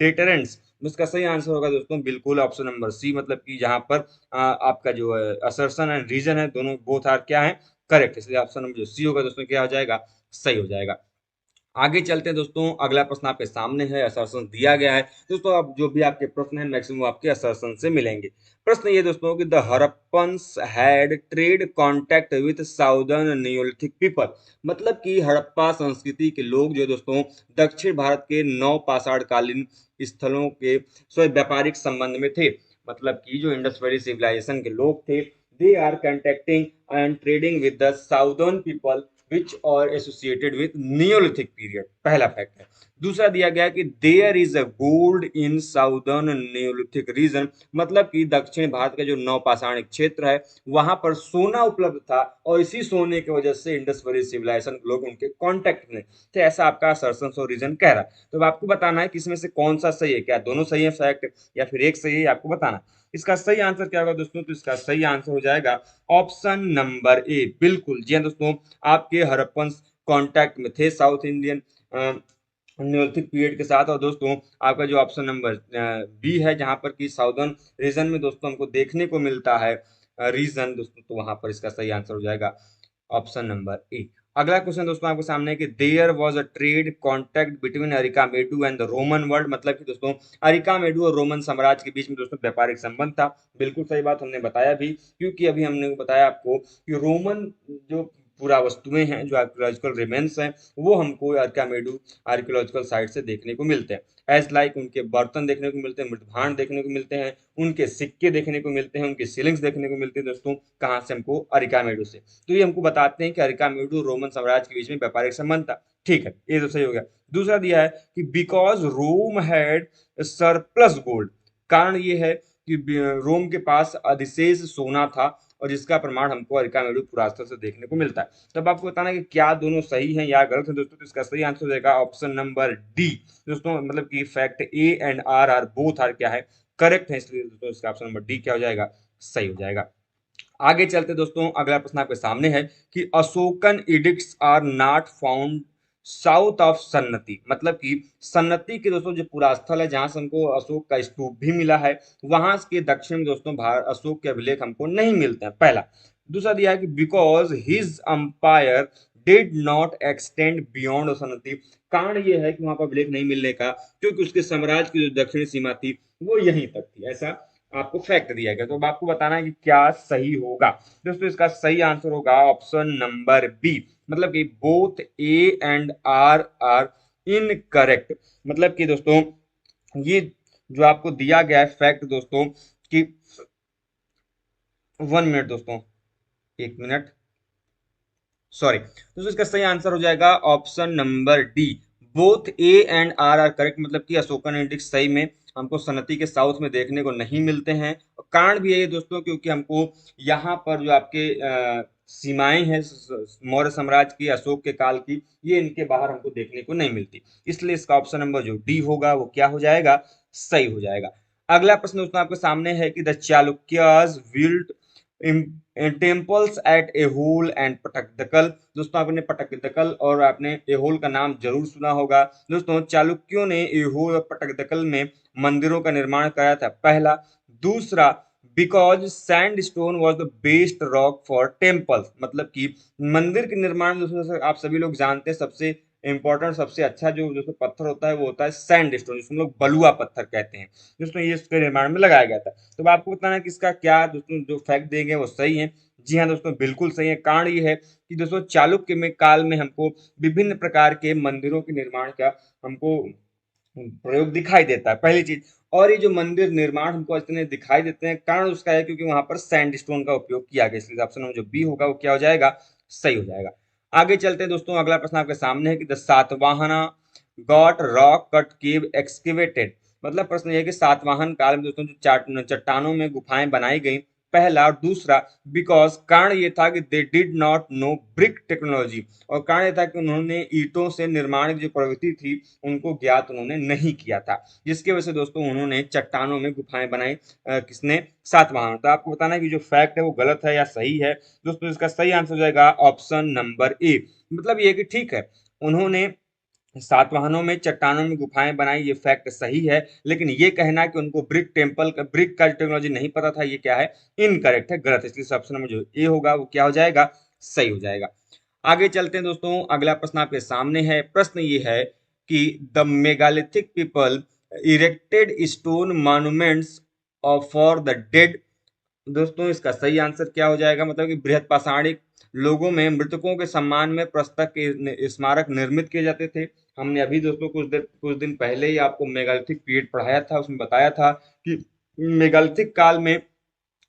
डिटरेंट्स, उसका सही आंसर होगा दोस्तों बिल्कुल ऑप्शन नंबर सी, मतलब कि जहां पर आपका जो असर्शन एंड रीजन है दोनों बोथ आर क्या है, करेक्ट। इसलिए ऑप्शन नंबर जो सी होगा दोस्तों क्या हो जाएगा, सही हो जाएगा। आगे चलते हैं दोस्तों। अगला प्रश्न आपके सामने है, असर्शन दिया गया है दोस्तों। अब जो भी आपके प्रश्न है मैक्सिमम आपके असर्शन से मिलेंगे। प्रश्न ये दोस्तों कि the Harappans had trade contact with southern Neolithic people, मतलब कि हड़प्पा संस्कृति के लोग जो दोस्तों दक्षिण भारत के नौ पाषाण कालीन स्थलों के व्यापारिक संबंध में थे। मतलब कि जो इंडस वैली सिविलाइजेशन के लोग थे, they are contacting and trading with the southern people which are associated with neolithic period, पहला फैक्ट है। दूसरा दिया गया कि there is a gold in southern neolithic region, मतलब कि दक्षिण भारत का जो नवपाषाणिक क्षेत्र है वहां पर सोना उपलब्ध था, और इसी सोने की वजह से इंडस वैली सिविलाइजेशन के लोग उनके कांटेक्ट में थे, ऐसा आपका सर्सन और रीजन कह रहा है। तो आपको बताना है कि इसमें से कौन सा सही है, क्या दोनों सही है फैक्ट, या फिर एक सही है, आपको बताना। इसका सही आंसर क्या होगा दोस्तों, तो इसका सही आंसर हो जाएगा ऑप्शन नंबर ए, बिल्कुल जी हाँ दोस्तों। आपके हड़प्पन कांटेक्ट में थे साउथ इंडियन नियोलिथिक पीरियड के साथ। और दोस्तों आपका जो ऑप्शन नंबर बी है, जहां पर कि साउदर्न रीजन में दोस्तों हमको देखने को मिलता है रीजन दोस्तों, तो वहां पर इसका सही आंसर हो जाएगा ऑप्शन नंबर ए। अगला क्वेश्चन दोस्तों आपके सामने है कि there was a trade contact between Arikamedu and the Roman world, मतलब कि दोस्तों अरिकामेडू और रोमन साम्राज्य के बीच में दोस्तों व्यापारिक संबंध था। बिल्कुल सही बात, हमने बताया भी, क्योंकि अभी हमने बताया आपको कि रोमन जो पूरा वस्तुएं हैं, जो आर्कियोलॉजिकल रिमेन्स हैं, वो हमको अरिकामेडू आर्कियोलॉजिकल साइट से देखने को मिलते हैं। एज लाइक उनके बर्तन देखने को मिलते हैं, मृतभांड देखने को मिलते हैं, उनके सिक्के देखने को मिलते हैं, उनके सीलिंग्स देखने को मिलते हैं दोस्तों, कहाँ से हमको, अरिकामेडू से। तो ये हमको बताते हैं कि अरिकामेडू रोमन साम्राज्य के बीच में व्यापारिक संबंध था। ठीक है, ये तो सही हो गया। दूसरा दिया है कि because Rome had surplus gold, कारण ये है कि रोम के पास अधिशेष सोना था, और जिसका प्रमाण हमको अरिकामेडू पुरास्त्र से देखने को मिलता है। तब आपको बताना है कि क्या दोनों सही हैं या गलत है दोस्तों, तो इसका सही आंसर हो जाएगा ऑप्शन नंबर डी दोस्तों, मतलब कि fact A and R are both are क्या है, करेक्ट है। इसलिए दोस्तों इसका ऑप्शन नंबर डी क्या हो जाएगा, सही हो जाएगा। आगे चलते दोस्तों। अगला प्रश्न आपके सामने है कि Ashokan edicts are not found south of Sannati, मतलब कि सन्नति के दोस्तों जो पुरास्थल है, जहां से हमको अशोक का स्तूप भी मिला है, वहां के दक्षिण में दोस्तों भारत अशोक के अभिलेख हमको नहीं मिलते हैं, पहला। दूसरा दिया है कि because his empire did not extend beyond Sannati, कारण ये है कि वहां पर अभिलेख नहीं मिलने का, क्योंकि उसके साम्राज्य की जो दक्षिणी सीमा थी वो यहीं तक थी, ऐसा आपको फैक्ट दिया गया। तो अब आपको बताना है कि क्या सही होगा दोस्तों। इसका सही आंसर होगा ऑप्शन नंबर बी, मतलब कि both A and R are incorrect, मतलब कि दोस्तों ये जो आपको दिया गया है फैक्ट दोस्तों कि 1 मिनट दोस्तों, 1 मिनट, सॉरी दोस्तों, इसका सही आंसर हो जाएगा option number D, both A and R correct, मतलब कि अशोकन इंडिक्स सही में हमको सनती के साउथ में देखने को नहीं मिलते हैं। और कारण भी यही है दोस्तों, क्योंकि हमको यहाँ पर जो आपके सीमाएं हैं मौर्य साम्राज्य की, अशोक के काल की, ये इनके बाहर हमको देखने को नहीं मिलती। इसलिए इसका ऑप्शन नंबर जो डी होगा वो क्या हो जाएगा, सही हो जाएगा। अगला प्रश्न दोस्तों आपके सामने है कि the Chalukyas built temples at Aihole and Pattadakal. दोस्तों आपने पटकदकल और आपने एहोल का नाम जरूर सुना होगा। दोस्तों चालुक्यों ने एहोल और पटकदकल में मंदिरों का निर्माण कराया था, पहला। दूसरा, because sand stone was the best rock for temples, मतलब कि मंदिर के निर्माण में दोस्तों आप सभी लोग जानते हैं सबसे इंपॉर्टेंट, सबसे अच्छा जो दोस्तों पत्थर होता है वो होता है सैंड स्टोन, जिसको हम लोग बलुआ पत्थर कहते हैं। दोस्तों ये इसके निर्माण में लगाया गया था। तो आपको बताना है कि इसका क्या दोस्तों जो फैक्ट देंगे वो सही है। जी हाँ दोस्तों, बिल्कुल सही है। कारण ये है कि दोस्तों चालुक्य में काल में हमको विभिन्न प्रकार के मंदिरों के निर्माण का हमको प्रयोग दिखाई देता है, पहली चीज। और ये जो मंदिर निर्माण हमको इतने दिखाई देते हैं, कारण उसका है क्योंकि वहां पर सैंडस्टोन का उपयोग किया गया, इसलिए ऑप्शन नंबर जो बी होगा वो क्या हो जाएगा, सही हो जाएगा। आगे चलते हैं दोस्तों, अगला प्रश्न आपके सामने है कि the Satavahana got rock cut cave excavated. मतलब प्रश्न ये है कि सातवाहन काल में दोस्तों जो चट्टानों में गुफाएं बनाई गई, पहला। और दूसरा, बिकॉज कारण ये था कि they did not know brick technology, और कारण ये था कि उन्होंने ईंटों से निर्माण की जो प्रवृत्ति थी उनको ज्ञात उन्होंने नहीं किया था, जिसकी वजह से दोस्तों उन्होंने चट्टानों में गुफाएं बनाई। किसने, सातवाहन। तो आपको बताना है कि जो फैक्ट है वो गलत है या सही है। दोस्तों इसका सही आंसर हो जाएगा ऑप्शन नंबर ए। मतलब ये कि ठीक है, उन्होंने सातवाहनों में चट्टानों में गुफाएं बनाई, ये फैक्ट सही है। लेकिन ये कहना कि उनको ब्रिक टेम्पल का, ब्रिक का टेक्नोलॉजी नहीं पता था, ये क्या है, इनकरेक्ट है, गलत है। इसलिए ऑप्शन नंबर जो ए होगा वो क्या हो जाएगा, सही हो जाएगा। आगे चलते हैं दोस्तों, अगला प्रश्न आपके सामने है। प्रश्न ये है कि the megalithic people erected stone monuments for the dead. दोस्तों इसका सही आंसर क्या हो जाएगा, मतलब कि बृहद पाषाणिक लोगों में मृतकों के सम्मान में प्रस्तक के स्मारक निर्मित किए जाते थे। हमने अभी दोस्तों कुछ दिन पहले ही आपको मेगालिथिक पीरियड पढ़ाया था, उसमें बताया था कि मेगालिथिक काल में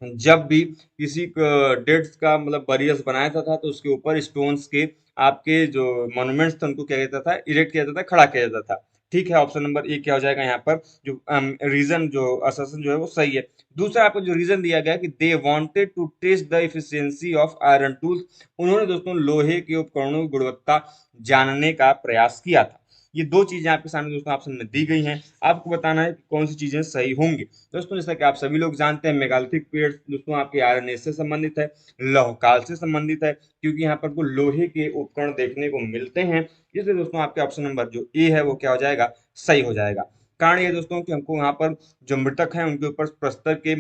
जब भी किसी डेड्स का मतलब बरियस बनाया जाता था तो उसके ऊपर स्टोन्स के आपके जो मॉन्यूमेंट्स थे उनको क्या जाता था, इरेक्ट किया जाता था, खड़ा किया जाता था। ठीक है, ऑप्शन नंबर ए क्या हो जाएगा यहाँ पर, जो रीजन जो असर्शन जो है वो सही है। दूसरा आपको जो रीजन दिया गया कि they wanted to test the efficiency of iron tools, उन्होंने दोस्तों लोहे के उपकरणों की गुणवत्ता जानने का प्रयास किया था। ये दो चीजें आपके सामने दोस्तों ऑप्शन में दी गई हैं, आपको बताना है कि कौन सी चीजें सही होंगी। दोस्तों जैसा कि आप सभी लोग जानते हैं मेगालिथिक पीरियड दोस्तों आपके आयरन एज से संबंधित है, लौह काल से संबंधित है, क्योंकि यहाँ पर को लोहे के उपकरण देखने को मिलते हैं। इसलिए दोस्तों आपके ऑप्शन नंबर जो ए है वो क्या हो जाएगा, सही हो जाएगा। कारण ये दोस्तों कि हमको यहाँ पर जो मृतक हैं उनके ऊपर प्रस्तर के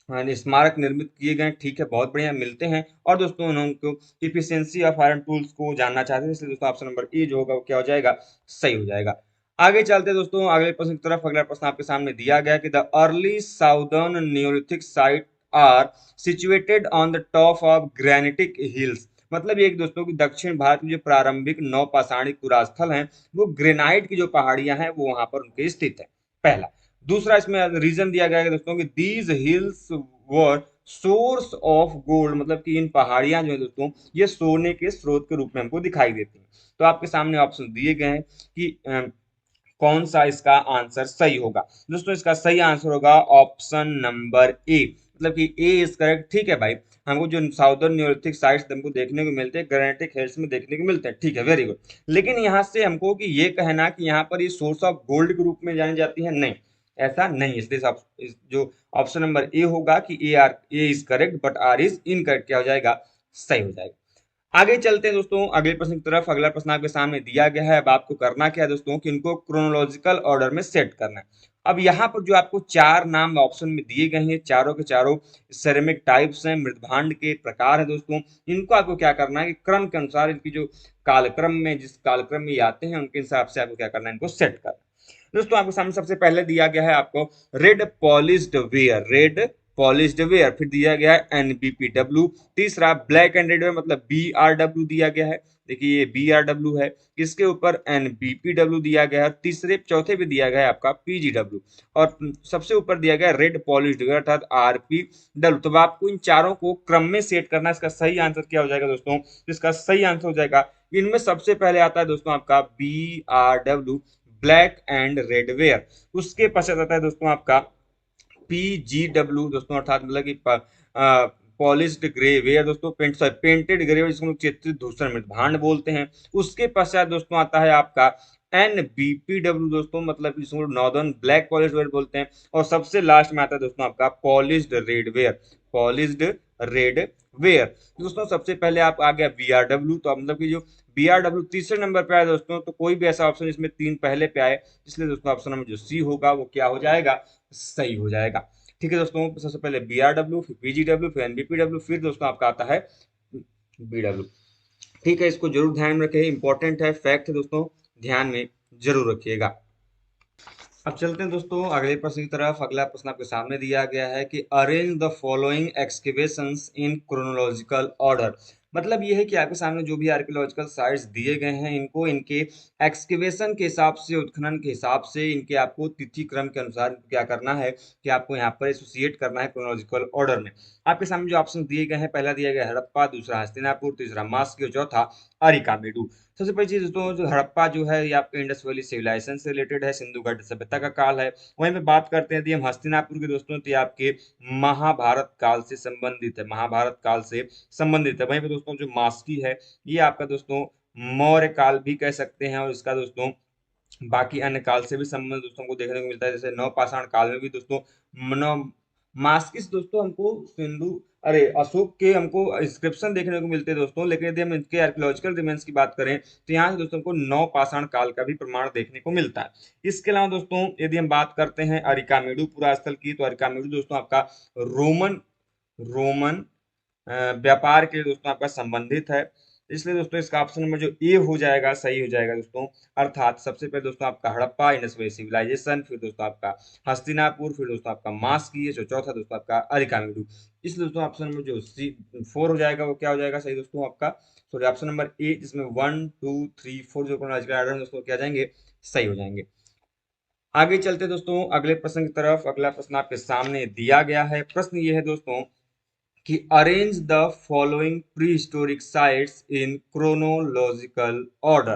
स्मारक निर्मित किए गए, ठीक है, बहुत बढ़िया मिलते हैं। और दोस्तों उनको इफिशियंसी ऑफ आयरन टूल्स को जानना चाहते हैं, इसलिए दोस्तों ऑप्शन नंबर ए जो होगा वो क्या हो जाएगा, सही हो जाएगा। आगे चलते हैं दोस्तों अगले प्रश्न की तरफ। अगला प्रश्न आपके सामने दिया गया कि the early southern neolithic site are situated on the top of granitic hills. मतलब ये दोस्तों कि दक्षिण भारत में जो प्रारंभिक नवपाषाणिक पुरास्थल हैं वो ग्रेनाइट की जो पहाड़ियां हैं वो वहां पर उनके स्थित है, पहला। दूसरा इसमें रीजन दिया गया है दोस्तों कि these hills were source of gold, मतलब कि इन पहाड़ियां जो है दोस्तों ये सोने के स्रोत के रूप में हमको दिखाई देती हैं। तो आपके सामने ऑप्शन दिए गए हैं कि कौन सा इसका आंसर सही होगा। दोस्तों इसका सही आंसर होगा ऑप्शन नंबर ए, मतलब कि ए इज करेक्ट। ठीक है भाई, हमको जो साउदर्न न्यूलिथिक साइट्स हमको देखने को मिलते हैं ग्रेनाइटिक हिल्स में देखने को मिलते हैं, ठीक है, वेरी गुड। लेकिन यहाँ से हमको कि ये कहना कि यहाँ पर ये सोर्स ऑफ गोल्ड के रूप में जानी जाती है, नहीं, ऐसा नहीं। इसलिए जो ऑप्शन नंबर ए होगा कि A is correct but R is incorrect क्या हो जाएगा, सही हो जाएगा। आगे चलते हैं दोस्तों अगले प्रश्न की तरफ। अगला प्रश्न आपके सामने दिया गया है। अब आपको करना क्या है दोस्तों कि इनको क्रोनोलॉजिकल ऑर्डर में सेट करना है। अब यहाँ पर जो आपको चार नाम ऑप्शन में दिए गए हैं, चारों के चारों सेरेमिक टाइप्स हैं, मृदभांड के प्रकार है दोस्तों। इनको आपको क्या करना है कि क्रम के अनुसार इनकी जो कालक्रम में जिस कालक्रम में ये आते हैं उनके हिसाब से आपको क्या करना है, इनको सेट करना है। दोस्तों आपके सामने सबसे पहले दिया गया है आपको red polished where, red polished where. फिर दिया गया है एनबीपीडब्ल्यू। तीसरा ब्लैक एंड रेड वेयर, मतलब बीआरडब्ल्यू दिया गया है। देखिए ये बीआरडब्ल्यू है, इसके ऊपर एनबीपीडब्ल्यू दिया गया है। तीसरे चौथे पे दिया गया है आपका पीजीडब्ल्यू, और सबसे ऊपर दिया गया है रेड पॉलिश्ड वेयर अर्थात आरपीडब्ल्यू। तो आपको इन चारों को क्रम में सेट करना है। इसका सही आंसर क्या हो जाएगा दोस्तों, इसका सही आंसर हो जाएगा इनमें सबसे पहले आता है दोस्तों आपका BRW, black and red ware. उसके पश्चात आता है दोस्तों आपका PGW दोस्तों, अर्थात मतलब कि पॉलिश्ड ग्रे वेयर दोस्तों, पेंटेड ग्रे वेयर, जिसको हम लोग चित्रित धूसर मृत भांड बोलते हैं। उसके पश्चात दोस्तों आता है आपका NBPW दोस्तों, मतलब जिसको नॉर्दर्न ब्लैक पॉलिश वेयर बोलते हैं। और सबसे लास्ट में आता है दोस्तों आपका polished red ware, polished red ware. दोस्तों सबसे पहले आप आ गया BRW, तो मतलब कि जो BRW तीसरे नंबर पे आया दोस्तों, तो कोई भी ऐसा ऑप्शन इसमें तीन पहले पे आए, इसलिए दोस्तों ऑप्शन नंबर जो सी होगा वो क्या हो जाएगा, सही हो जाएगा। ठीक है दोस्तों, सबसे पहले BRW, फिर PGW, फिर NBPW, फिर दोस्तों आपका आता है BW। ठीक है, इसको जरूर ध्यान में रखिए, इंपॉर्टेंट है, फैक्ट है दोस्तों, ध्यान में जरूर रखिएगा। अब चलते हैं दोस्तों अगले प्रश्न की तरफ। अगला प्रश्न आपके सामने दिया गया है कि arrange the following excavations in chronological order. मतलब ये है कि आपके सामने जो भी आर्कियोलॉजिकल साइट्स दिए गए हैं, इनको इनके एक्सकेवेशन के हिसाब से, उत्खनन के हिसाब से, इनके आपको तिथि क्रम के अनुसार क्या करना है कि आपको यहाँ पर एसोसिएट करना है क्रोनोलॉजिकल ऑर्डर में। आपके सामने जो ऑप्शन दिए गए हैं, पहला दिया गया है हड़प्पा, दूसरा हस्तिनापुर, तीसरा मास्की और चौथा अरिकामेडू। सबसे पहली चीज दोस्तों, जो हड़प्पा जो है ये आपके इंडस वैली सिविलाइजेशन से रिलेटेड है, सिंधु घाटी सभ्यता का काल है। वहीं पे बात करते हैं, हम हस्तिनापुर के दोस्तों, तो ये आपके महाभारत काल से संबंधित है, महाभारत काल से संबंधित है। वहीं पे दोस्तों जो मास्की है, ये आपका दोस्तों मौर्य काल भी कह सकते हैं, और इसका दोस्तों बाकी अन्य काल से भी संबंध दोस्तों को देखने को मिलता है, जैसे नवपाषाण काल में भी दोस्तों नव मास्किस दोस्तों हमको सिंधु, अरे अशोक के हमको इंस्क्रिप्शन देखने को मिलते हैं दोस्तों, लेकिन यदि हम इनके आर्कियोलॉजिकल रिमेन्स की बात करें, तो यहाँ से दोस्तों को नवपाषाण काल का भी प्रमाण देखने को मिलता है। इसके अलावा दोस्तों यदि हम बात करते हैं अरिकामेडू पुरा स्थल की, तो अरिकामेडू दोस्तों आपका रोमन रोमन व्यापार के दोस्तों आपका संबंधित है, इसलिए दोस्तों इसका ऑप्शन नंबर जो ए हो जाएगा, सही हो जाएगा दोस्तों। अर्थात सबसे पहले दोस्तों आपका हड़प्पा, इंडस वैली सिविलाइजेशन, फिर दोस्तों आपका हस्तिनापुर, फिर दोस्तों आपका मास्की, जो चौथा दोस्तों आपका अरिकामेडू। इसलिए दोस्तों ऑप्शन नंबर जो सी 4 हो जाएगा वो क्या हो जाएगा, सही दोस्तों आपका, सॉरी ऑप्शन नंबर ए, जिसमें 1 2 3 4 जो क्रोनोलॉजिकल ऑर्डर है दोस्तों क्या जाएंगे, सही हो जाएंगे। आगे चलते दोस्तों अगले प्रश्न की तरफ। अगला प्रश्न आपके सामने दिया गया है। प्रश्न ये है दोस्तों कि arrange the following pre historic sites in chronological order.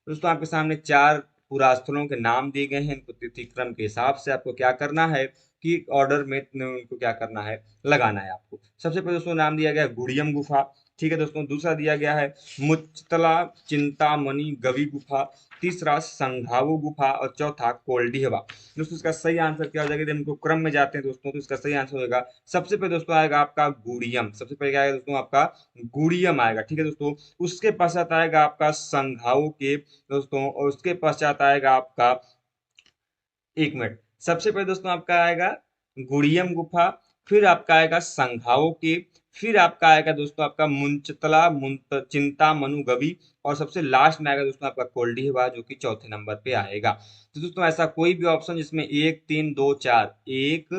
दोस्तों आपके सामने चार पुरास्थलों के नाम दिए गए हैं, इनको तिथि क्रम के हिसाब से आपको क्या करना है कि ऑर्डर में उनको क्या करना है, लगाना है आपको। सबसे पहले दोस्तों नाम दिया गया है गुड़ियम गुफा। ठीक है दोस्तों, दूसरा दिया गया है मुच्तला चिंतामणि गवि गुफा, तीसरा संघावो गुफा और चौथा कोल्डिहवा। दोस्तों इसका सही आंसर क्या हो जाएगा, जब इनको क्रम में जाते हैं दोस्तों, तो इसका सही आंसर होगा सबसे पहले दोस्तों आएगा आपका गुड़ियम, सबसे पहले क्या आएगा दोस्तों आपका गुड़ियम आएगा। ठीक है दोस्तों, उसके पश्चात आएगा आपका संघाओ के दोस्तों, और उसके पश्चात आएगा आपका, एक मिनट, सबसे पहले दोस्तों आपका आएगा गुड़ियम गुफा, फिर आपका आएगा संघाओ के, फिर आपका आएगा दोस्तों आपका मुंचतला चिंता मनुगवी, और सबसे लास्ट में आएगा दोस्तों आपका कोल्डीहवा, जो कि चौथे नंबर पे आएगा। तो दोस्तों ऐसा कोई भी ऑप्शन जिसमें 1 3 2 4, 1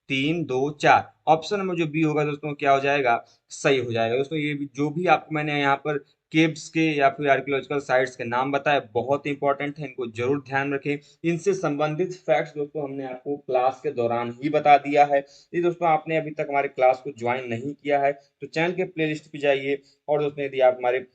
3 2 4, ऑप्शन नंबर जो बी होगा दोस्तों क्या हो जाएगा, सही हो जाएगा। दोस्तों ये जो भी आपको मैंने यहाँ पर केव्स के या फिर आर्कियोलॉजिकल साइट्स के नाम बताए, बहुत इंपॉर्टेंट है, इनको जरूर ध्यान रखें। इनसे संबंधित फैक्ट्स दोस्तों हमने आपको क्लास के दौरान ही बता दिया है। यदि दोस्तों आपने अभी तक हमारे क्लास को ज्वाइन नहीं किया है, तो चैनल के प्लेलिस्ट पे जाइए, और दोस्तों यदि आप हमारे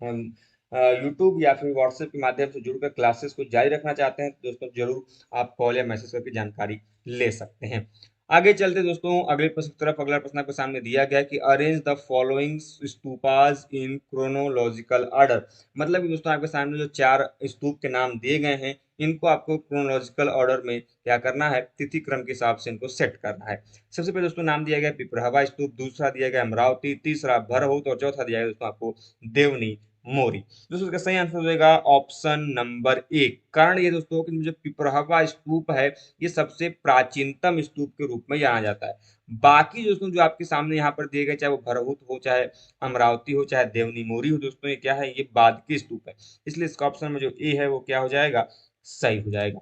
यूट्यूब या फिर व्हाट्सएप के माध्यम से जुड़कर क्लासेस को जारी रखना चाहते हैं, तो दोस्तों जरूर आप कॉल या मैसेज करके जानकारी ले सकते हैं। आगे चलते दोस्तों अगले प्रश्न की तरफ। अगला प्रश्न आपके सामने दिया गया है कि arrange the following stupas in chronological order. मतलब कि दोस्तों आपके सामने जो चार स्तूप के नाम दिए गए हैं, इनको आपको क्रोनोलॉजिकल ऑर्डर में क्या करना है, तिथि क्रम के हिसाब से इनको सेट करना है। सबसे पहले दोस्तों नाम दिया गया पिपरहवा स्तूप, दूसरा दिया गया अमरावती, तीसरा भरहुत और चौथा दिया गया दोस्तों आपको देवनी मोरी। दोस्तों इसका सही आंसर हो जाएगा ऑप्शन नंबर एक। कारण ये दोस्तों कि जो पिपरहवा स्तूप है, ये सबसे प्राचीनतम स्तूप के रूप में जाना जाता है। बाकी दोस्तों जो आपके सामने यहाँ पर दिए गए, चाहे वो भरहुत हो, चाहे अमरावती हो, चाहे देवनी मोरी हो, दोस्तों ये क्या है, ये बाद के स्तूप है। इसलिए इसका ऑप्शन में जो ए है वो क्या हो जाएगा, सही हो जाएगा।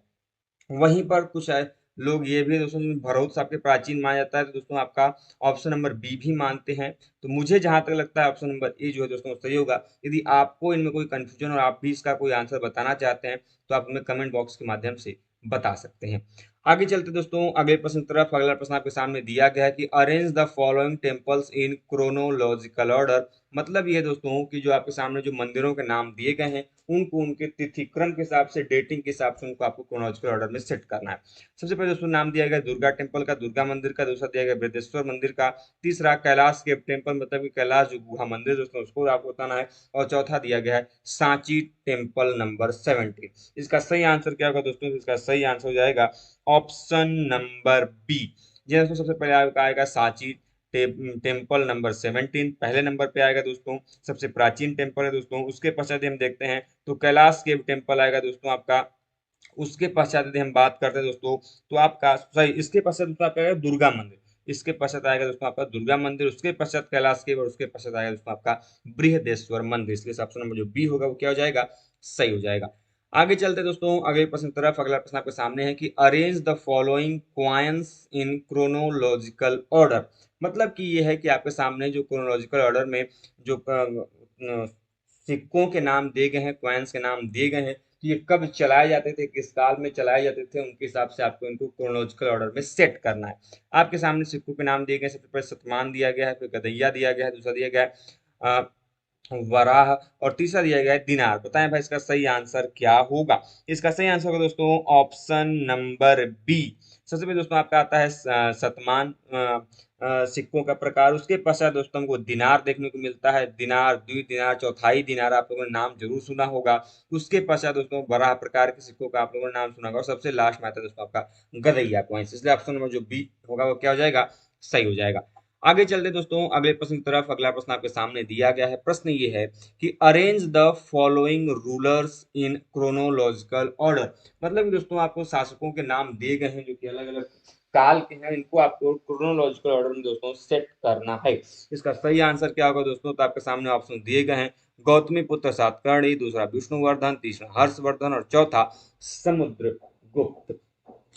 वहीं पर कुछ है लोग ये भी दोस्तों भरौत सबके प्राचीन माना जाता है, तो दोस्तों आपका ऑप्शन नंबर बी भी मानते हैं। तो मुझे जहां तक लगता है ऑप्शन नंबर ए जो है दोस्तों सही होगा। यदि आपको इनमें कोई कंफ्यूजन और आप भी इसका कोई आंसर बताना चाहते हैं, तो आप हमें कमेंट बॉक्स के माध्यम से बता सकते हैं। आगे चलते दोस्तों अगले प्रश्न की तरफ। अगला प्रश्न आपके सामने दिया गया है कि arrange the following temples in chronological order. मतलब ये दोस्तों कि जो आपके सामने जो मंदिरों के नाम दिए गए हैं उनको उनके तिथि क्रम के हिसाब से, डेटिंग के हिसाब से उनको आपको क्रोनोलॉजिकल ऑर्डर में सेट करना है। सबसे पहले दोस्तों नाम दिया गया दुर्गा टेम्पल का, दुर्गा मंदिर का। दूसरा दिया गया बृहदेश्वर मंदिर का। तीसरा कैलाश केव टेम्पल, मतलब कि कैलाश जो गुहा मंदिर दोस्तों उसको आपको बताना है। और चौथा दिया गया है सांची टेम्पल नंबर 17। इसका सही आंसर क्या होगा दोस्तों? इसका सही आंसर हो जाएगा ऑप्शन नंबर बी। जी दोस्तों, सबसे पहले आपका आएगा सांची टेम्पल नंबर 17 पहले नंबर पे आएगा दोस्तों। सबसे प्राचीन टेम्पल है दोस्तों। उसके पश्चात हम देखते हैं तो कैलाश केव टेम्पल आएगा दोस्तों आपका। उसके पश्चात यदि हम बात करते हैं दोस्तों तो आपका सही, इसके पश्चात दोस्तों आपका आएगा दुर्गा मंदिर। इसके पश्चात आएगा दोस्तों आपका दुर्गा मंदिर। उसके पश्चात कैलाश केव और उसके पश्चात आएगा दोस्तों आपका बृहदेश्वर मंदिर। इसलिए ऑप्शन नंबर जो बी होगा वो क्या हो जाएगा? सही हो जाएगा। आगे चलते दोस्तों अगले प्रश्न की तरफ। अगला प्रश्न आपके सामने है कि arrange the following coins in chronological order. मतलब कि ये है कि आपके सामने जो क्रोनोलॉजिकल ऑर्डर में जो सिक्कों के नाम दिए गए हैं, क्वाइंस के नाम दिए गए हैं, तो ये कब चलाए जाते थे, किस काल में चलाए जाते थे, उनके हिसाब से आपको इनको क्रोनोलॉजिकल ऑर्डर में सेट करना है। आपके सामने सिक्कों के नाम दिए गए। सबसे पहले शतमान दिया गया है, फिर गदैया दिया गया है, दूसरा दिया गया है वराह, और तीसरा दिया गया है दिनार। बताएं भाई इसका सही आंसर क्या होगा? इसका सही आंसर होगा दोस्तों ऑप्शन नंबर बी। सबसे पहले दोस्तों आपका आता है शतमान सिक्कों का प्रकार। उसके पश्चात दोस्तों हमको दिनार देखने को मिलता है। दिनार, द्वि दिनार, चौथाई दिनार आप लोगों ने नाम जरूर सुना होगा। उसके पश्चात दोस्तों बराह प्रकार के सिक्कों का आप लोगों ने नाम सुना होगा। और सबसे लास्ट में आता है दोस्तों आपका गदैया कॉइंस। इसलिए ऑप्शन नंबर जो बी होगा वो क्या हो जाएगा? सही हो जाएगा। आगे चलते दोस्तों अगले प्रश्न की तरफ। अगला प्रश्न आपके सामने दिया गया है। प्रश्न ये है कि arrange the following rulers in chronological order. मतलब कि दोस्तों आपको शासकों के नाम दिए गए हैं जो कि अलग अलग काल के हैं। इनको आपको क्रोनोलॉजिकल ऑर्डर में दोस्तों सेट करना है। इसका सही आंसर क्या होगा दोस्तों? तो आपके सामने ऑप्शन दिए गए हैं। गौतमी पुत्र सातकर्णी, दूसरा विष्णुवर्धन, तीसरा हर्षवर्धन और चौथा समुद्रगुप्त।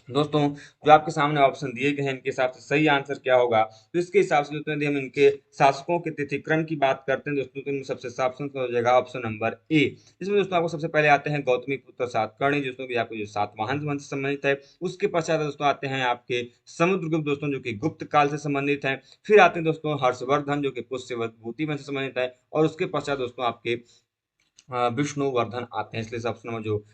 दोस्तों जो आपके सामने ऑप्शन दिए गए हैं इनके हिसाब से सही आंसर क्या होगा? तो इसके हिसाब से दोस्तों यदि हम इनके शासकों के तिथिक्रम की बात करते हैं दोस्तों तो इनमें सबसे अच्छा ऑप्शन हो जाएगा ऑप्शन नंबर ए। इसमें दोस्तों आपको सबसे पहले आते हैं गौतमी पुत्र सातकर्णी, दोस्तों की आपको जो सातवाहन वंश से संबंधित है। उसके पश्चात दोस्तों आते हैं आपके समुद्रगुप्त दोस्तों जो कि गुप्त काल से संबंधित है। फिर आते हैं दोस्तों हर्षवर्धन जो कि पुष्यभूति वंश से संबंधित है। और उसके पश्चात दोस्तों आपके विष्णुवर्धन आते हैं। इसलिए ऑप्शन नंबर जो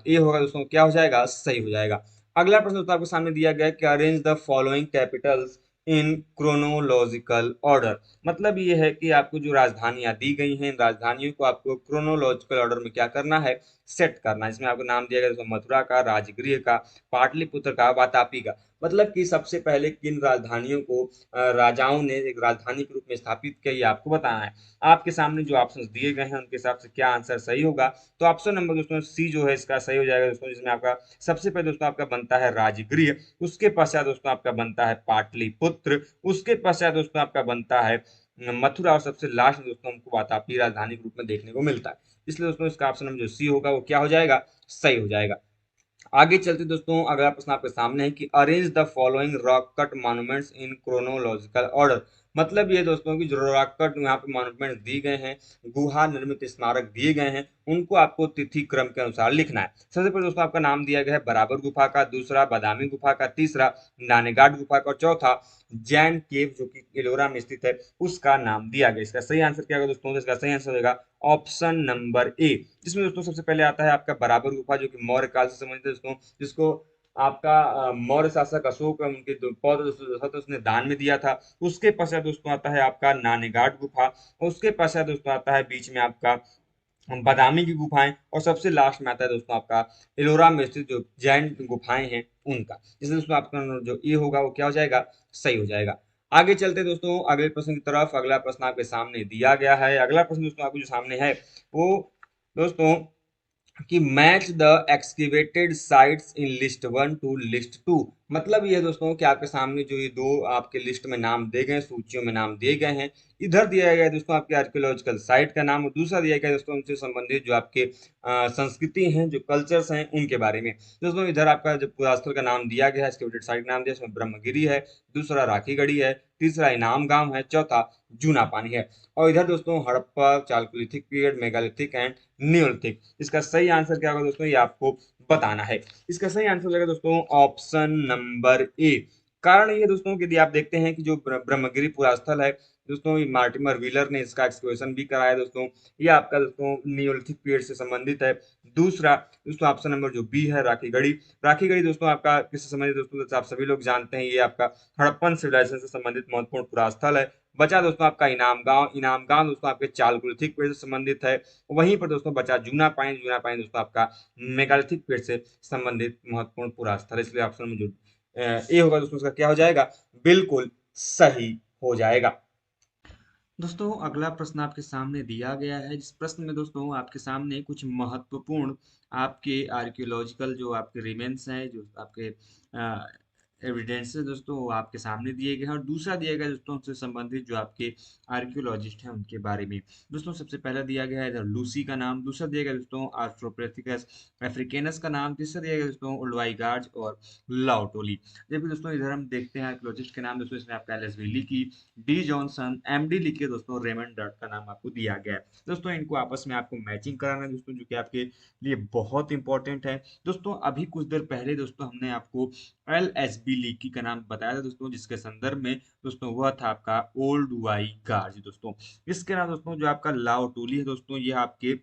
ए होगा दोस्तों क्या हो जाएगा? सही हो जाएगा। अगला प्रश्न दोस्तों आपके सामने दिया गया है कि arrange the following Capitals in chronological order. मतलब ये है कि आपको जो राजधानियां दी गई हैं इन राजधानियों को आपको क्रोनोलॉजिकल ऑर्डर में क्या करना है? सेट करना है। इसमें आपको नाम दिया गया दोस्तों मथुरा का, राजगृह का, पाटलिपुत्र का, वातापी का। मतलब कि सबसे पहले किन राजधानियों को राजाओं ने एक राजधानी के रूप में स्थापित किया ये आपको बताना है। आपके सामने जो ऑप्शंस दिए गए हैं उनके हिसाब से क्या आंसर सही होगा? तो ऑप्शन नंबर दोस्तों सी जो है इसका सही हो जाएगा दोस्तों। जिसमें आपका सबसे पहले दोस्तों आपका बनता है राजगृह। उसके पश्चात दोस्तों आपका बनता है पाटलिपुत्र। उसके पश्चात दोस्तों आपका बनता है मथुरा। और सबसे लास्ट में दोस्तों हमको वातापी राजधानी के रूप में देखने को मिलता है। इसलिए दोस्तों इसका ऑप्शन नंबर जो सी होगा वो क्या हो जाएगा? सही हो जाएगा। आगे चलते दोस्तों अगला प्रश्न आपके सामने है कि arrange the following rock cut monuments in chronological order. मतलब ये दोस्तों की जो रॉक कट यहाँ पे मॉन्यूमेंट दिए गए हैं, गुहा निर्मित स्मारक दिए गए हैं, उनको आपको तिथि क्रम के अनुसार लिखना है। सबसे पहले दोस्तों आपका नाम दिया गया है बराबर गुफा का, दूसरा बादामी गुफा का, तीसरा नानेगाड गुफा का और चौथा जैन केव जो कि एलोरा में स्थित है उसका नाम दिया गया। इसका सही आंसर क्या होगा दोस्तों? तो इसका सही आंसर होगा ऑप्शन नंबर ए। जिसमें दोस्तों सबसे पहले आता है आपका बराबर गुफा जो कि मौर्य काल से संबंधित है दोस्तों। जिसको आपका मौर्य शासक अशोक उनके पौत्र दोस्तों उसने दान में दिया था। उसके पश्चात दोस्तों आता है आपका नानेगाड गुफा। और उसके पश्चात दोस्तों आता है बीच में आपका बादामी की गुफाएं। और सबसे लास्ट में आता है दोस्तों आपका एलोरा में स्थित जो जैन गुफाएं हैं उनका। जिसमें दोस्तों आपका जो ए होगा वो क्या हो जाएगा? सही हो जाएगा। आगे चलते दोस्तों अगले प्रश्न की तरफ। अगला प्रश्न आपके सामने दिया गया है। अगला प्रश्न दोस्तों आपके जो सामने है वो दोस्तों कि match the excavated sites in list 1 to list 2। मतलब ये दोस्तों कि आपके सामने जो ये दो आपके लिस्ट में नाम दिए गए, सूचियों में नाम दिए गए हैं, इधर दिया गया है दोस्तों आपके आर्कियोलॉजिकल साइट का नाम और दूसरा दिया गया है दोस्तों उनसे संबंधित जो आपके संस्कृति हैं, जो कल्चर्स हैं उनके बारे में। दोस्तों इधर आपका जो पुरास्थल का नाम दिया गया है, एक्सकेवेटेड साइट नाम दिया है, इसमें ब्रह्मगिरी है, दूसरा राखीगढ़ी है, तीसरा इनाम गांव है, चौथा जूना पानी है। और इधर दोस्तों Harappa, Chalcolithic period, megalithic and Neolithic. इसका सही आंसर क्या होगा दोस्तों? ये आपको बताना है। इसका सही आंसर हो जाएगा दोस्तों ऑप्शन नंबर ए। कारण ये दोस्तों कि यदि आप देखते हैं कि जो ब्रह्मगिरी पुरास्थल है दोस्तों ये मार्टिमर व्हीलर ने इसका एक्सप्लोरेशन भी कराया दोस्तों। ये आपका दोस्तों नियोलिथिक पीरियड से संबंधित है। दूसरा दोस्तों ऑप्शन नंबर जो बी है, राखी गढ़ी। राखी गढ़ी दोस्तों आपका किससे संबंधित दोस्तों, जैसे आप सभी लोग जानते हैं ये आपका हड़प्पन सिविलाइजेशन से संबंधित महत्वपूर्ण पुरास्थल है। बचा दोस्तों आपका इनाम गांव। इनाम गांव दोस्तों आपके चालकोलिथिक पीरियड से संबंधित है। वहीं पर दोस्तों बचा जूना पाइन। जूना पाइन दोस्तों आपका मेगालिथिक पीरियड से संबंधित महत्वपूर्ण पुरास्थल है। इसलिए ऑप्शन में जो ए होगा दोस्तों उसका क्या हो जाएगा, बिल्कुल सही हो जाएगा। दोस्तों अगला प्रश्न आपके सामने दिया गया है, जिस प्रश्न में दोस्तों आपके सामने कुछ महत्वपूर्ण आपके आर्कियोलॉजिकल जो आपके रिमेन्स हैं, जो आपके एविडेंसेस दोस्तों वो आपके सामने दिए गए हैं, और दूसरा दिया गया दोस्तों उनसे संबंधित जो आपके आर्कियोलॉजिस्ट हैं उनके बारे में। दोस्तों सबसे पहला दिया गया है इधर लूसी का नाम, दूसरा दिया गया दोस्तों आर्थ्रोपिथेकस अफ्रीकेनस का नाम, तीसरा दिया गया दोस्तों ओल्डवाइगार्ड और लाओटोली। जबकि दोस्तों इधर हम देखते हैं आर्कियोलॉजिस्ट के नाम दोस्तों, इसमें आपका एलएस विली की, डी जॉनसन, एमडी लिख के दोस्तों रेमंड डर्ट का नाम आपको दिया गया है। दोस्तों इनको आपस में आपको मैचिंग कराना है दोस्तों, जो कि आपके लिए बहुत इंपॉर्टेंट है। दोस्तों अभी कुछ देर पहले दोस्तों हमने आपको एल एस बी लीकी का नाम बताया था दोस्तों, जिसके संदर्भ में दोस्तों वह था आपका ओल्ड वाई गार्ज दोस्तों। इसके अलावा दोस्तों जो आपका लाओटोली है दोस्तों, ये आपके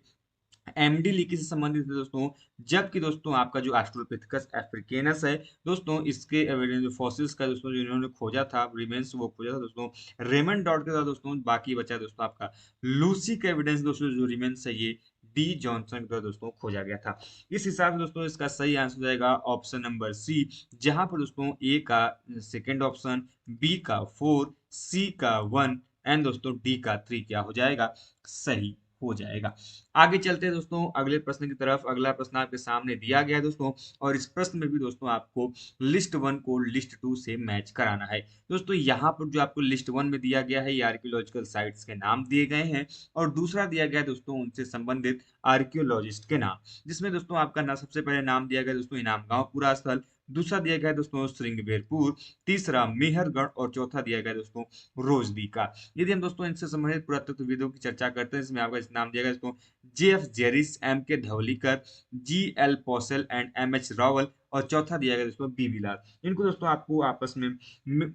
एमडी लीकी से संबंधित है दोस्तों। जबकि दोस्तों आपका जो एस्ट्रोपिथेकस अफ्रीकेनस है दोस्तों, इसके एविडेंस फॉसिल्स का दोस्तों जो इन्होंने खोजा था, रिमेन्स वो खोजा था दोस्तों रेमंड डॉट के साथ दोस्तों। बाकी बचा दोस्तों आपका लूसी का एविडेंस दोस्तों, जो रिमेन्स है ये डी जॉनसन का दोस्तों खोजा गया था। इस हिसाब से दोस्तों इसका सही आंसर हो जाएगा ऑप्शन नंबर सी, जहां पर दोस्तों ए का सेकेंड ऑप्शन, बी का 4, सी का 1 एंड दोस्तों डी का 3 क्या हो जाएगा, सही हो जाएगा। आगे चलते हैं दोस्तों अगले प्रश्न की तरफ। अगला प्रश्न आपके सामने दिया गया है दोस्तों, और इस प्रश्न में भी दोस्तों आपको लिस्ट 1 को लिस्ट 2 से मैच कराना है। दोस्तों यहाँ पर जो आपको लिस्ट 1 में दिया गया है ये आर्कियोलॉजिकल साइट्स के नाम दिए गए हैं, और दूसरा दिया गया है दोस्तों उनसे संबंधित आर्कियोलॉजिस्ट के नाम, जिसमें दोस्तों आपका ना सबसे पहले नाम दिया गया दोस्तों इनाम गांव पुरा स्थल, दूसरा दिया गया है दोस्तों श्रृंगबेरपुर, तीसरा मेहरगढ़, और चौथा दिया गया है दोस्तों रोजदी का। यदि हम दोस्तों इनसे संबंधित पुरातत्वविदों की चर्चा करते हैं, इसमें आपका इस नाम दिया गया दोस्तों जे F Jarrige, M K Dhavalikar, G L Possehl and M H Rawal, और चौथा दिया गया दोस्तों बी विलास। इनको दोस्तों आपको आपस में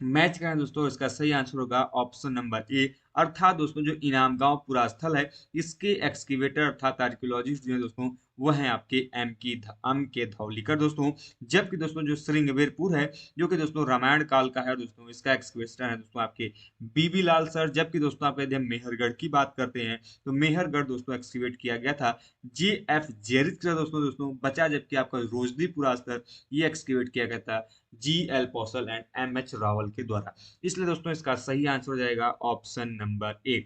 मैच करें दोस्तों, इसका सही आंसर होगा ऑप्शन नंबर ए, अर्थात दोस्तों जो इनाम गांव पुरा स्थल है इसके एक्सकेवेटर अर्थात आर्कियोलॉजिस्ट जो है दोस्तों वो हैं आपके एम के धौलीकर दोस्तों। जबकि दोस्तों जो श्रृंगबेरपुर है जो कि दोस्तों रामायण काल का है दोस्तों, इसका एक्सकेवेटर है दोस्तों आपके बीबी लाल सर। जबकि दोस्तों आप यदि हम मेहरगढ़ की बात करते हैं तो मेहरगढ़ दोस्तों एक्सकेवेट किया गया था जे एफ जेरिस का दोस्तों दोस्तों बचा। जबकि आपका रोजदी पुरा स्थल ये एक्सकेवेट किया गया था G L Possehl and M H Rawal के द्वारा। इसलिए दोस्तों इसका सही आंसर हो जाएगा ऑप्शन नंबर ए।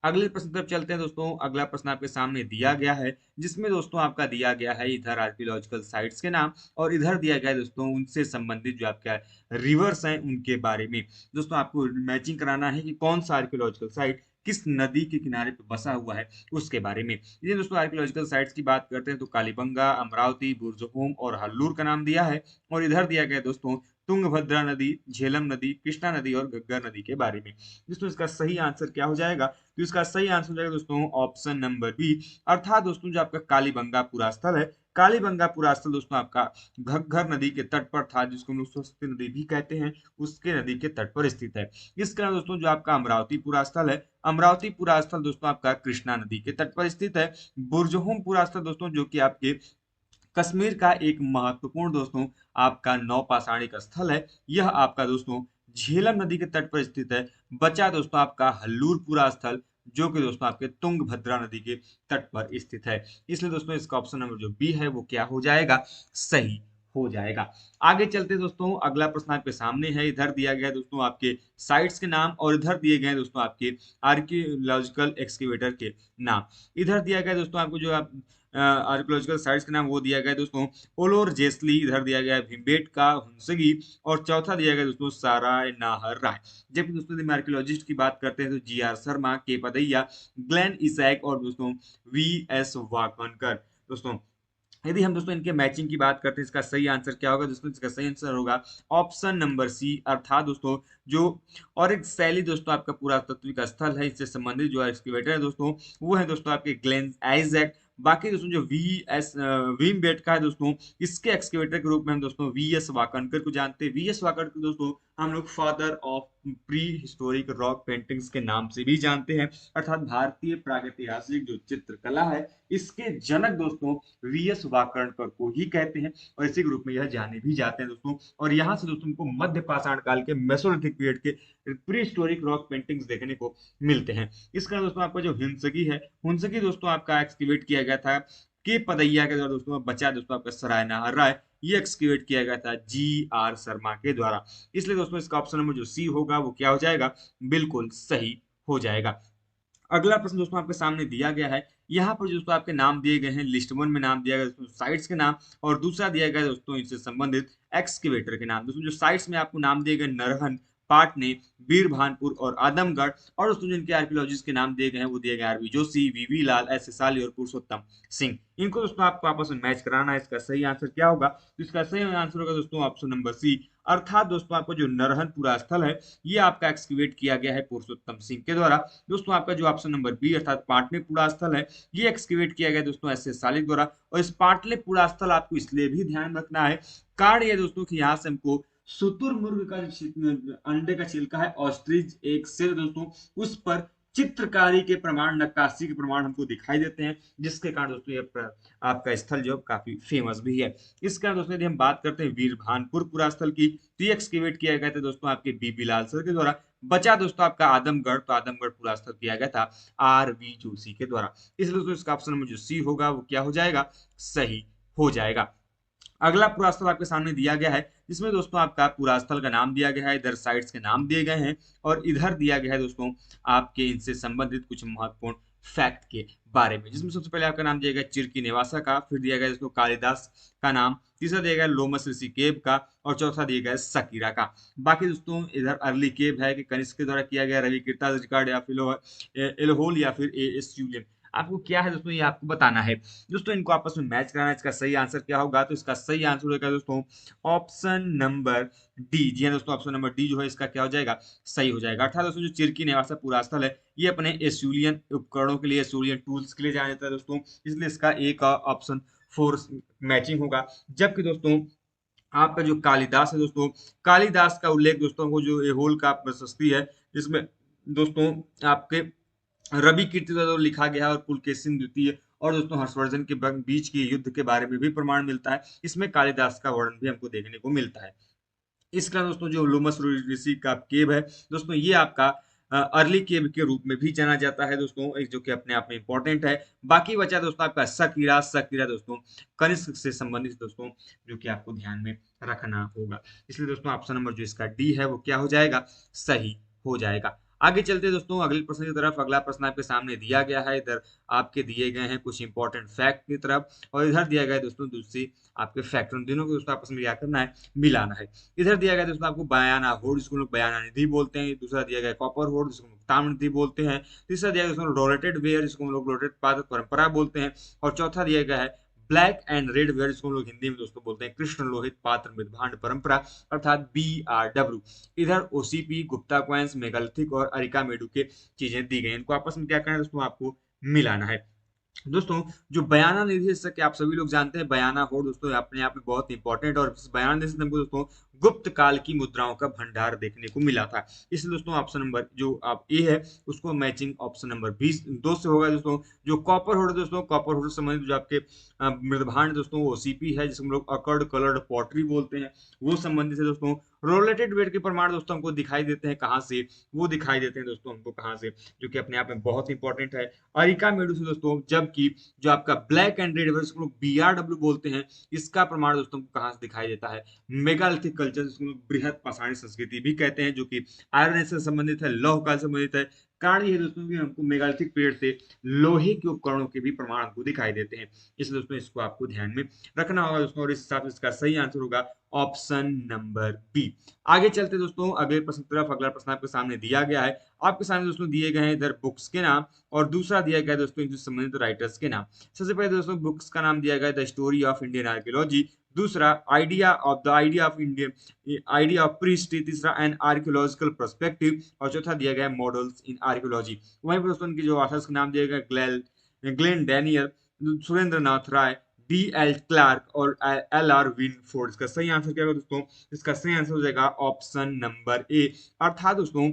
अगले प्रश्न तरफ चलते हैं दोस्तों। अगला प्रश्न आपके सामने दिया गया है, जिसमें दोस्तों आपका दिया गया है इधर आर्कियोलॉजिकल साइट्स के नाम, और इधर दिया गया है दोस्तों उनसे संबंधित जो आपका रिवर्स हैं उनके बारे में। दोस्तों आपको मैचिंग कराना है कि कौन सा आर्कियोलॉजिकल साइट किस नदी के किनारे पे बसा हुआ है उसके बारे में। ये दोस्तों आर्कियोलॉजिकल साइट्स की बात करते हैं तो कालीबंगा, अमरावती, बुर्जहोम और हल्लूर का नाम दिया है, और इधर दिया गया दोस्तों तुंगभद्रा नदी, झेलम नदी, कृष्णा नदी और घग्गर नदी के बारे में। दोस्तों इसका सही आंसर क्या हो जाएगा, तो इसका सही आंसर हो जाएगा दोस्तों ऑप्शन नंबर बी, अर्थात दोस्तों जो आपका कालीबंगा पुरा स्थल है, कालीबंगा पुरा स्थल दोस्तों आपका घग्गर नदी के तट पर था, जिसको हम लोग सरस्वती नदी भी कहते हैं, उसके नदी के तट पर स्थित है। इसके अलावा दोस्तों जो आपका अमरावती पुरा स्थल है, अमरावती पुरा स्थल दोस्तों आपका कृष्णा नदी के तट पर स्थित है। बुर्जहोम पुरा स्थल दोस्तों जो कि आपके कश्मीर का एक महत्वपूर्ण दोस्तों आपका नौपाषाणिक स्थल है, यह आपका दोस्तों झेलम नदी के तट पर स्थित है। बचा दोस्तों आपका हल्लूरपुरा स्थल, जो कि दोस्तों आपके तुंगभद्रा नदी के तट पर स्थित है। इसलिए दोस्तों इसका ऑप्शन नंबर जो बी है वो क्या हो जाएगा, सही हो जाएगा। आगे चलते दोस्तों अगला प्रश्न आपके सामने है। इधर दिया गया है दोस्तों आपके साइट्स के नाम, और इधर दिए गए हैं दोस्तों आपके आर्कियोलॉजिकल एक्सकेवेटर के नाम। इधर दिया गया है दोस्तों आपको जो आप आर्कियोलॉजिकल साइट्स का नाम वो दिया गया है दोस्तों ओलोर जेसली, इधर दिया गया है भीमबेटका, हुंसगी, और चौथा दिया गया है दोस्तों साराय नाहर राय। जबकि दोस्तों यदि आर्कियोलॉजिस्ट की बात करते हैं तो जी आर शर्मा, के पदैया, ग्लेन इसैक और दोस्तों वी एस वाकनकर दोस्तों। यदि हम दोस्तों इनके मैचिंग की बात करते हैं, इसका सही आंसर क्या होगा दोस्तों, इसका सही आंसर होगा ऑप्शन नंबर सी, अर्थात दोस्तों जो और एक शैली दोस्तों आपका पुरातात्विक स्थल है इससे संबंधित जो एक्सकेवेटर है दोस्तों वो है दोस्तों आपके ग्लेन आइजैक। बाकी दोस्तों जो वीम बेट का है दोस्तों, इसके एक्सकेवेटर के रूप में हम दोस्तों वी एस वाकनकर को जानते हैं। वी एस वाकनकर दोस्तों हम लोग father of pre historic rock paintings के नाम से भी जानते हैं। अर्थात भारतीय प्रागैतिहासिक जो चित्रकला है, इसके जनक दोस्तों वीएस वाकर्णकर को ही कहते हैं, और इसी ग्रुप में यह जाने भी जाते हैं दोस्तों। और यहाँ से दोस्तों को मध्य पाषाण काल के मेसोलिथिक पीरियड के प्री हिस्टोरिक रॉक पेंटिंग्स देखने को मिलते हैं। इसका दोस्तों आपका जो हिंसकी है, हुंसकी दोस्तों आपका एक्सकैवेट किया गया था के पदैया के द्वारा दोस्तों, बचा दोस्तों आपका सराय नाहर राय, ये एक्सकैवेट किया गया था जी आर शर्मा के द्वारा। इसलिए दोस्तों इसका ऑप्शन नंबर जो सी होगा वो क्या हो जाएगा, बिल्कुल सही हो जाएगा। अगला प्रश्न दोस्तों आपके सामने दिया गया है। यहाँ पर दोस्तों आपके नाम दिए गए हैं, लिस्ट वन में नाम दिया गया दोस्तों साइट्स के नाम, और दूसरा दिया गया दोस्तों इनसे संबंधित एक्सकेवेटर के नाम। दोस्तों जो साइट्स में आपको नाम दिए गए, नरहन, पाटने, बीरभानपुर और आदमगढ़, और दोस्तों जिनके आर्कियोलॉजिस्ट के नाम दिए गए हैं वो दिए गए आरवी जोशी, वीवी लाल, एस एस साली और पुरुषोत्तम सिंह। इनको दोस्तों आपको आपस में मैच कराना है। इसका सही आंसर क्या होगा, तो इसका सही आंसर होगा दोस्तों ऑप्शन नंबर सी। अर्थात दोस्तों आपको जो नरहन पुरा स्थल है, ये आपका एक्सकैवेट किया गया है पुरुषोत्तम सिंह के द्वारा। दोस्तों आपका जो ऑप्शन नंबर बी अर्थात पाटलिपुत्रा स्थल है, ये एक्सकैवेट किया गया दोस्तों एस एस साली द्वारा। और इस पाटलिपुत्रा स्थल आपको इसलिए भी ध्यान रखना है, कारण ये दोस्तों कि यहाँ से हमको शुतुरमुर्ग का अंडे का छिलका है, ऑस्ट्रिच एक सिर दोस्तों, उस पर चित्रकारी के प्रमाण, नक्काशी के प्रमाण हमको दिखाई देते हैं, जिसके कारण दोस्तों ये आपका स्थल जो काफी फेमस भी है। इसका दोस्तों यदि हम बात करते हैं वीरभानपुर पुरा स्थल की, तो ये एक्सकेवेट किया गया था दोस्तों आपके बीबी लाल सर के द्वारा। बचा दोस्तों आपका आदमगढ़, तो आदमगढ़ पुरा स्थल किया गया था आर वी जोशी के द्वारा। इसलिए दोस्तों इसका ऑप्शन नंबर जो सी होगा वो क्या हो जाएगा, सही हो जाएगा। अगला पुरास्थल आपके सामने दिया गया है, जिसमें दोस्तों आपका पुरास्थल का नाम दिया गया है, इधर साइट्स के नाम दिए गए हैं, और इधर दिया गया है दोस्तों आपके इनसे संबंधित कुछ महत्वपूर्ण फैक्ट के बारे में, जिसमें सबसे पहले आपका नाम दिया गया चिरकी निवासा का, फिर दिया गया दोस्तों कालिदास का नाम, तीसरा दिया गया लोमस ऋषि केव का, और चौथा दिया गया सकीरा का। बाकी दोस्तों इधर अर्ली केव है कि कनिष्क के द्वारा किया गया, रवि कीर्ता रिकॉर्ड या फिर एलहोल या फिर ए एस यूलियन, आपको क्या है दोस्तों ये आपको बताना है। दोस्तों इनको आपस में मैच कराना है। इसका सही आंसर क्या होगा, तो इसका सही आंसर होगा दोस्तों ऑप्शन नंबर डी। जी हाँ दोस्तों, ऑप्शन नंबर डी जो है इसका क्या हो जाएगा, सही हो जाएगा। अर्थात दोस्तों जो चिरकी निवासा पुरास्थल है, ये अपने एस्यूलियन उपकरणों के लिए, एस्यूलियन टूल्स के लिए जाना जाता है दोस्तों, इसलिए इसका एक का ऑप्शन फोर मैचिंग होगा। जबकि दोस्तों आपका जो कालिदास है दोस्तों, कालिदास का उल्लेख दोस्तों को जो एहोल का प्रशस्ति है, जिसमें दोस्तों आपके रवि कीर्ति द्वारा लिखा गया है, और पुलकेशिन द्वितीय और दोस्तों हर्षवर्धन के बीच के युद्ध के बारे में भी प्रमाण मिलता है। इसमें कालिदास का वर्णन भी हमको देखने को मिलता है। इसका दोस्तों जो लोमस ऋषि का केव है दोस्तों, ये आपका अर्ली केव के रूप में भी जाना जाता है दोस्तों, एक जो कि अपने आप में इंपॉर्टेंट है। बाकी बचा दोस्तों आपका सकीरा, सकीरा दोस्तों कनिष्क से संबंधित दोस्तों, जो कि आपको ध्यान में रखना होगा। इसलिए दोस्तों ऑप्शन नंबर जो इसका डी है वो क्या हो जाएगा, सही हो जाएगा। आगे चलते दोस्तों अगले प्रश्न की तरफ। अगला प्रश्न आपके सामने दिया गया है, इधर आपके दिए गए हैं कुछ इंपॉर्टेंट फैक्ट की तरफ, और इधर दिया गया है दोस्तों दूसरी आपके फैक्ट। उन तीनों को दोस्तों आपस में क्या करना है, मिलाना है। इधर दिया गया दोस्तों आपको बयाना होड़, जिसको लोग बयाना निधि बोलते हैं। दूसरा दिया गया कॉपर होड़, जिसको ताम्र निधि बोलते हैं। तीसरा दिया गया दोस्तों रोलेटेड वेयर, जिसको हम लोग रोलेटेड पादप परंपरा बोलते हैं। और चौथा दिया गया है ब्लैक एंड रेड वेयर, जिसको हम लोग हिंदी में दोस्तों बोलते हैं कृष्ण लोहित पात्र मृदभांड परंपरा, अर्थात BRW। इधर OCP, गुप्ता क्वाइंस, मेगालिथिक और अरिका मेडू के चीजें दी गई। इनको आपस में क्या करना है दोस्तों, आपको मिलाना है। दोस्तों जो बयाना निधि, जैसा कि आप सभी लोग जानते हैं, बयाना होड़ दोस्तों अपने आप में बहुत इंपॉर्टेंट, और इस बयाना निधि से हमको दोस्तों गुप्त काल की मुद्राओं का भंडार देखने को मिला था। इसलिए दोस्तों ऑप्शन नंबर जो आप ए है उसको मैचिंग ऑप्शन नंबर 2 से होगा दोस्तों। जो कॉपर होड़ दोस्तों, कॉपर होड़ से संबंधित जो आपके मृदभांड दोस्तों OCP है, जिसको हम लोग अकर्ड कलर्ड पॉटरी बोलते हैं, वो संबंधित है दोस्तों। रोलेटेड वेट के प्रमाण दोस्तों हमको दिखाई देते हैं कहाँ से, वो दिखाई देते हैं दोस्तों हमको कहाँ से, जो कि अपने आप में बहुत इंपॉर्टेंट है, अरिका मेडू से दोस्तों। जबकि जो आपका ब्लैक एंड रेड वेयर, जिसको लोग BRW बोलते हैं, इसका प्रमाण दोस्तों को कहाँ से दिखाई देता है, मेगालिथिक कल्चर, जिसको लोग बृहद पाषाणी संस्कृति भी कहते हैं, जो कि आयरन एज से संबंधित है, लौह काल से संबंधित है। कारण ये दोस्तों कि हमको मेगालिथिक पीरियड से लोहे के उपकरणों के भी प्रमाण हमको दिखाई देते हैं। इसलिए दोस्तों इसको आपको ध्यान में रखना होगा दोस्तों, और इस हिसाब से इसका सही आंसर होगा ऑप्शन नंबर बी। आगे चलते दोस्तों अगले प्रश्न की तरफ। अगला प्रश्न आपके सामने दिया गया है, आपके सामने दोस्तों दिए गए हैं इधर बुक्स के नाम, और दूसरा दिया गया है दोस्तों इनसे संबंधित राइटर्स के नाम। सबसे पहले दोस्तों बुक्स का नाम दिया गया है the story of Indian archaeology, दूसरा idea of Indian idea of prehistory, तीसरा एन आर्कियोलॉजिकल पर्सपेक्टिव, और चौथा दिया गया है मॉडल्स इन आर्कियोलॉजी। वहीं पर दोस्तों उनके जो ऑथर्स के नाम दिए गए ग्लेन डैनियल, सुरेंद्र नाथ राय, D.L. क्लार्क और L.R. विनफोर्ड। इसका सही आंसर क्या होगा दोस्तों? इसका सही आंसर हो जाएगा ऑप्शन नंबर ए। अर्थात दोस्तों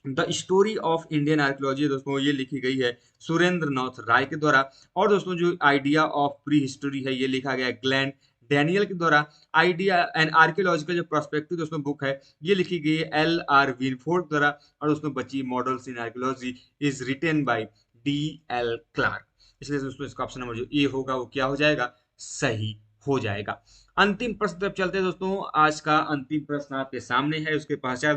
the story of Indian archaeology दोस्तों ये लिखी गई है सुरेंद्र नाथ राय के द्वारा। और दोस्तों जो आइडिया ऑफ प्री हिस्टोरी है ये लिखा गया है ग्लैन डैनियल के द्वारा। आइडिया एंड आर्कियोलॉजिकल जो पर्सपेक्टिव दोस्तों बुक है ये लिखी गई है L.R. विनफोर्ड द्वारा। और दोस्तों बची models in archaeology is written by D.L. Clarke. इसलिए दोस्तों इसका ऑप्शन नंबर जो ए होगा वो क्या हो जाएगा? सही हो जाएगा। अंतिम प्रश्न तरफ चलते हैं दोस्तों। आज का अंतिम प्रश्न आपके सामने है, उसके पश्चात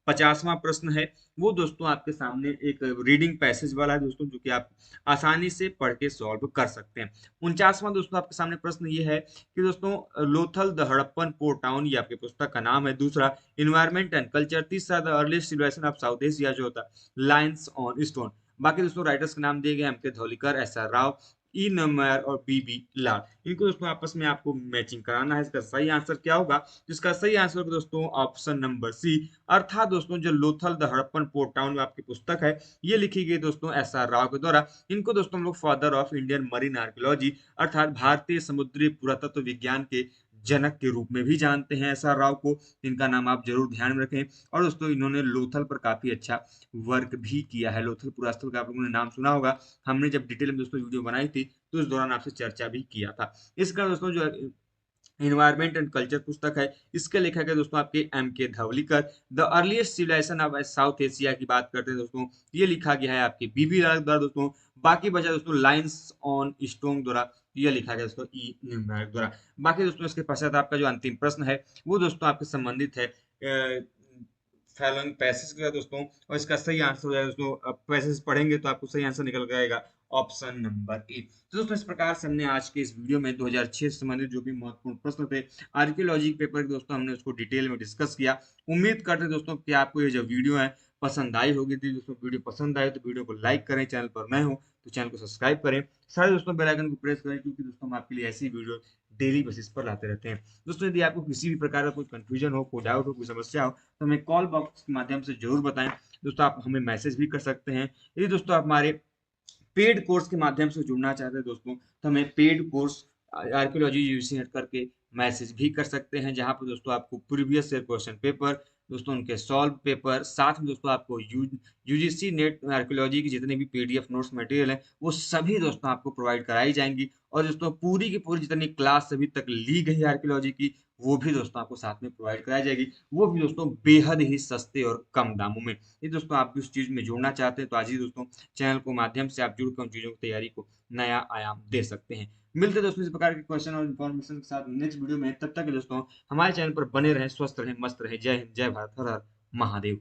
50वां प्रश्न है वो दोस्तों आपके सामने एक रीडिंग पैसेज वाला है दोस्तों, जो कि आप आसानी से पढ़ के सॉल्व कर सकते हैं। 49वां दोस्तों आपके सामने प्रश्न ये है कि दोस्तों Lothal the Harappan port town, ये आपके पुस्तक का नाम है। दूसरा इन्वायरमेंट एंड कल्चर। तीसरा the earliest civilisation of South Asia जो होता है लाइन्स ऑन स्टोन। बाकी दोस्तों राइटर्स के नाम दिए गए एम के धौलिकर, एस आर राव, ई नमर और बी बी लाल। इनको दोस्तों आपस में आपको मैचिंग कराना है। इसका सही आंसर क्या होगा? जिसका सही आंसर होगा दोस्तों ऑप्शन नंबर सी। अर्थात दोस्तों जो Lothal the Harappan port town में आपकी पुस्तक है ये लिखी गई दोस्तों एस आर राव के द्वारा। इनको दोस्तों हम लोग father of Indian marine archaeology अर्थात भारतीय समुद्री पुरातत्व विज्ञान के जनक के रूप में भी जानते हैं एस आर राव को। इनका नाम आप जरूर ध्यान में रखें। और दोस्तों इन्होंने लोथल पर काफी अच्छा वर्क भी किया है। लोथल पुरास्थल का आप लोगों ने नाम सुना होगा, हमने जब डिटेल में दोस्तों वीडियो बनाई थी तो उस दौरान आपसे चर्चा भी किया था। इसका दोस्तों जो इन्वायरमेंट एंड कल्चर पुस्तक है इसके लेखक है दोस्तों आपके M K Dhavalikar. The earliest civilisation of South Asia की बात करते हैं दोस्तों, ये लिखा गया है आपके बीबी लाल द्वारा दोस्तों। बाकी बचा दोस्तों लाइन्स ऑन स्टोन द्वारा, ये लिखा गया दोस्तों ई न्यूमैरिक द्वारा। बाकी दोस्तों इसके पश्चात आपका जो अंतिम प्रश्न है वो दोस्तों आपके संबंधित है फॉलोइंग पैसेज का दोस्तों। और इसका सही आंसर हो जाएगा दोस्तों, पैसेज पढ़ेंगे तो आपको सही आंसर निकल जाएगा ऑप्शन नंबर ए। तो दोस्तों इस प्रकार से हमने आज के इस वीडियो में 2006 से संबंधित जो भी महत्वपूर्ण प्रश्न थे आर्कियोलॉजी पेपर के दोस्तों हमने उसको डिटेल में डिस्कस किया। उम्मीद करते हैं दोस्तों कि आपको ये जो वीडियो है पसंद आई होगी। थी दोस्तों वीडियो पसंद आए तो वीडियो को लाइक करें, चैनल पर नए हो तो चैनल को सब्सक्राइब करें, सारे दोस्तों बेल आइकन को प्रेस करें, क्योंकि दोस्तों हम आपके लिए ऐसी वीडियो डेली बेसिस पर लाते रहते हैं। दोस्तों यदि आपको किसी भी प्रकार का कोई कंफ्यूजन हो, कोई डाउट हो, कोई समस्या हो तो हमें कॉल बॉक्स के माध्यम से जरूर बताएं। दोस्तों आप हमें मैसेज भी कर सकते हैं। यदि दोस्तों आप हमारे पेड कोर्स के माध्यम से जुड़ना चाहते हैं दोस्तों तो हमें paid course archaeology UG NET करके मैसेज भी कर सकते हैं, जहां पर दोस्तों आपको प्रीवियस ईयर क्वेश्चन पेपर दोस्तों उनके सॉल्व पेपर, साथ में दोस्तों आपको यूजीसी नेट आर्कियोलॉजी की जितने भी पीडीएफ नोट्स मटेरियल है वो सभी दोस्तों आपको प्रोवाइड कराई जाएंगी। और दोस्तों पूरी की पूरी जितनी क्लास अभी तक ली गई है आर्कियोलॉजी की वो भी दोस्तों आपको साथ में प्रोवाइड कराई जाएगी, वो भी दोस्तों बेहद ही सस्ते और कम दामों में। ये दोस्तों आप भी उस चीज में जुड़ना चाहते हैं तो आज ही दोस्तों चैनल को माध्यम से आप जुड़कर उन चीजों की तैयारी को नया आयाम दे सकते हैं। मिलते हैं दोस्तों इस प्रकार के क्वेश्चन और इन्फॉर्मेशन के साथ नेक्स्ट वीडियो में। तब तक के दोस्तों हमारे चैनल पर बने रहें, स्वस्थ रहें, मस्त रहें। जय हिंद, जय भारत, हर हर महादेव।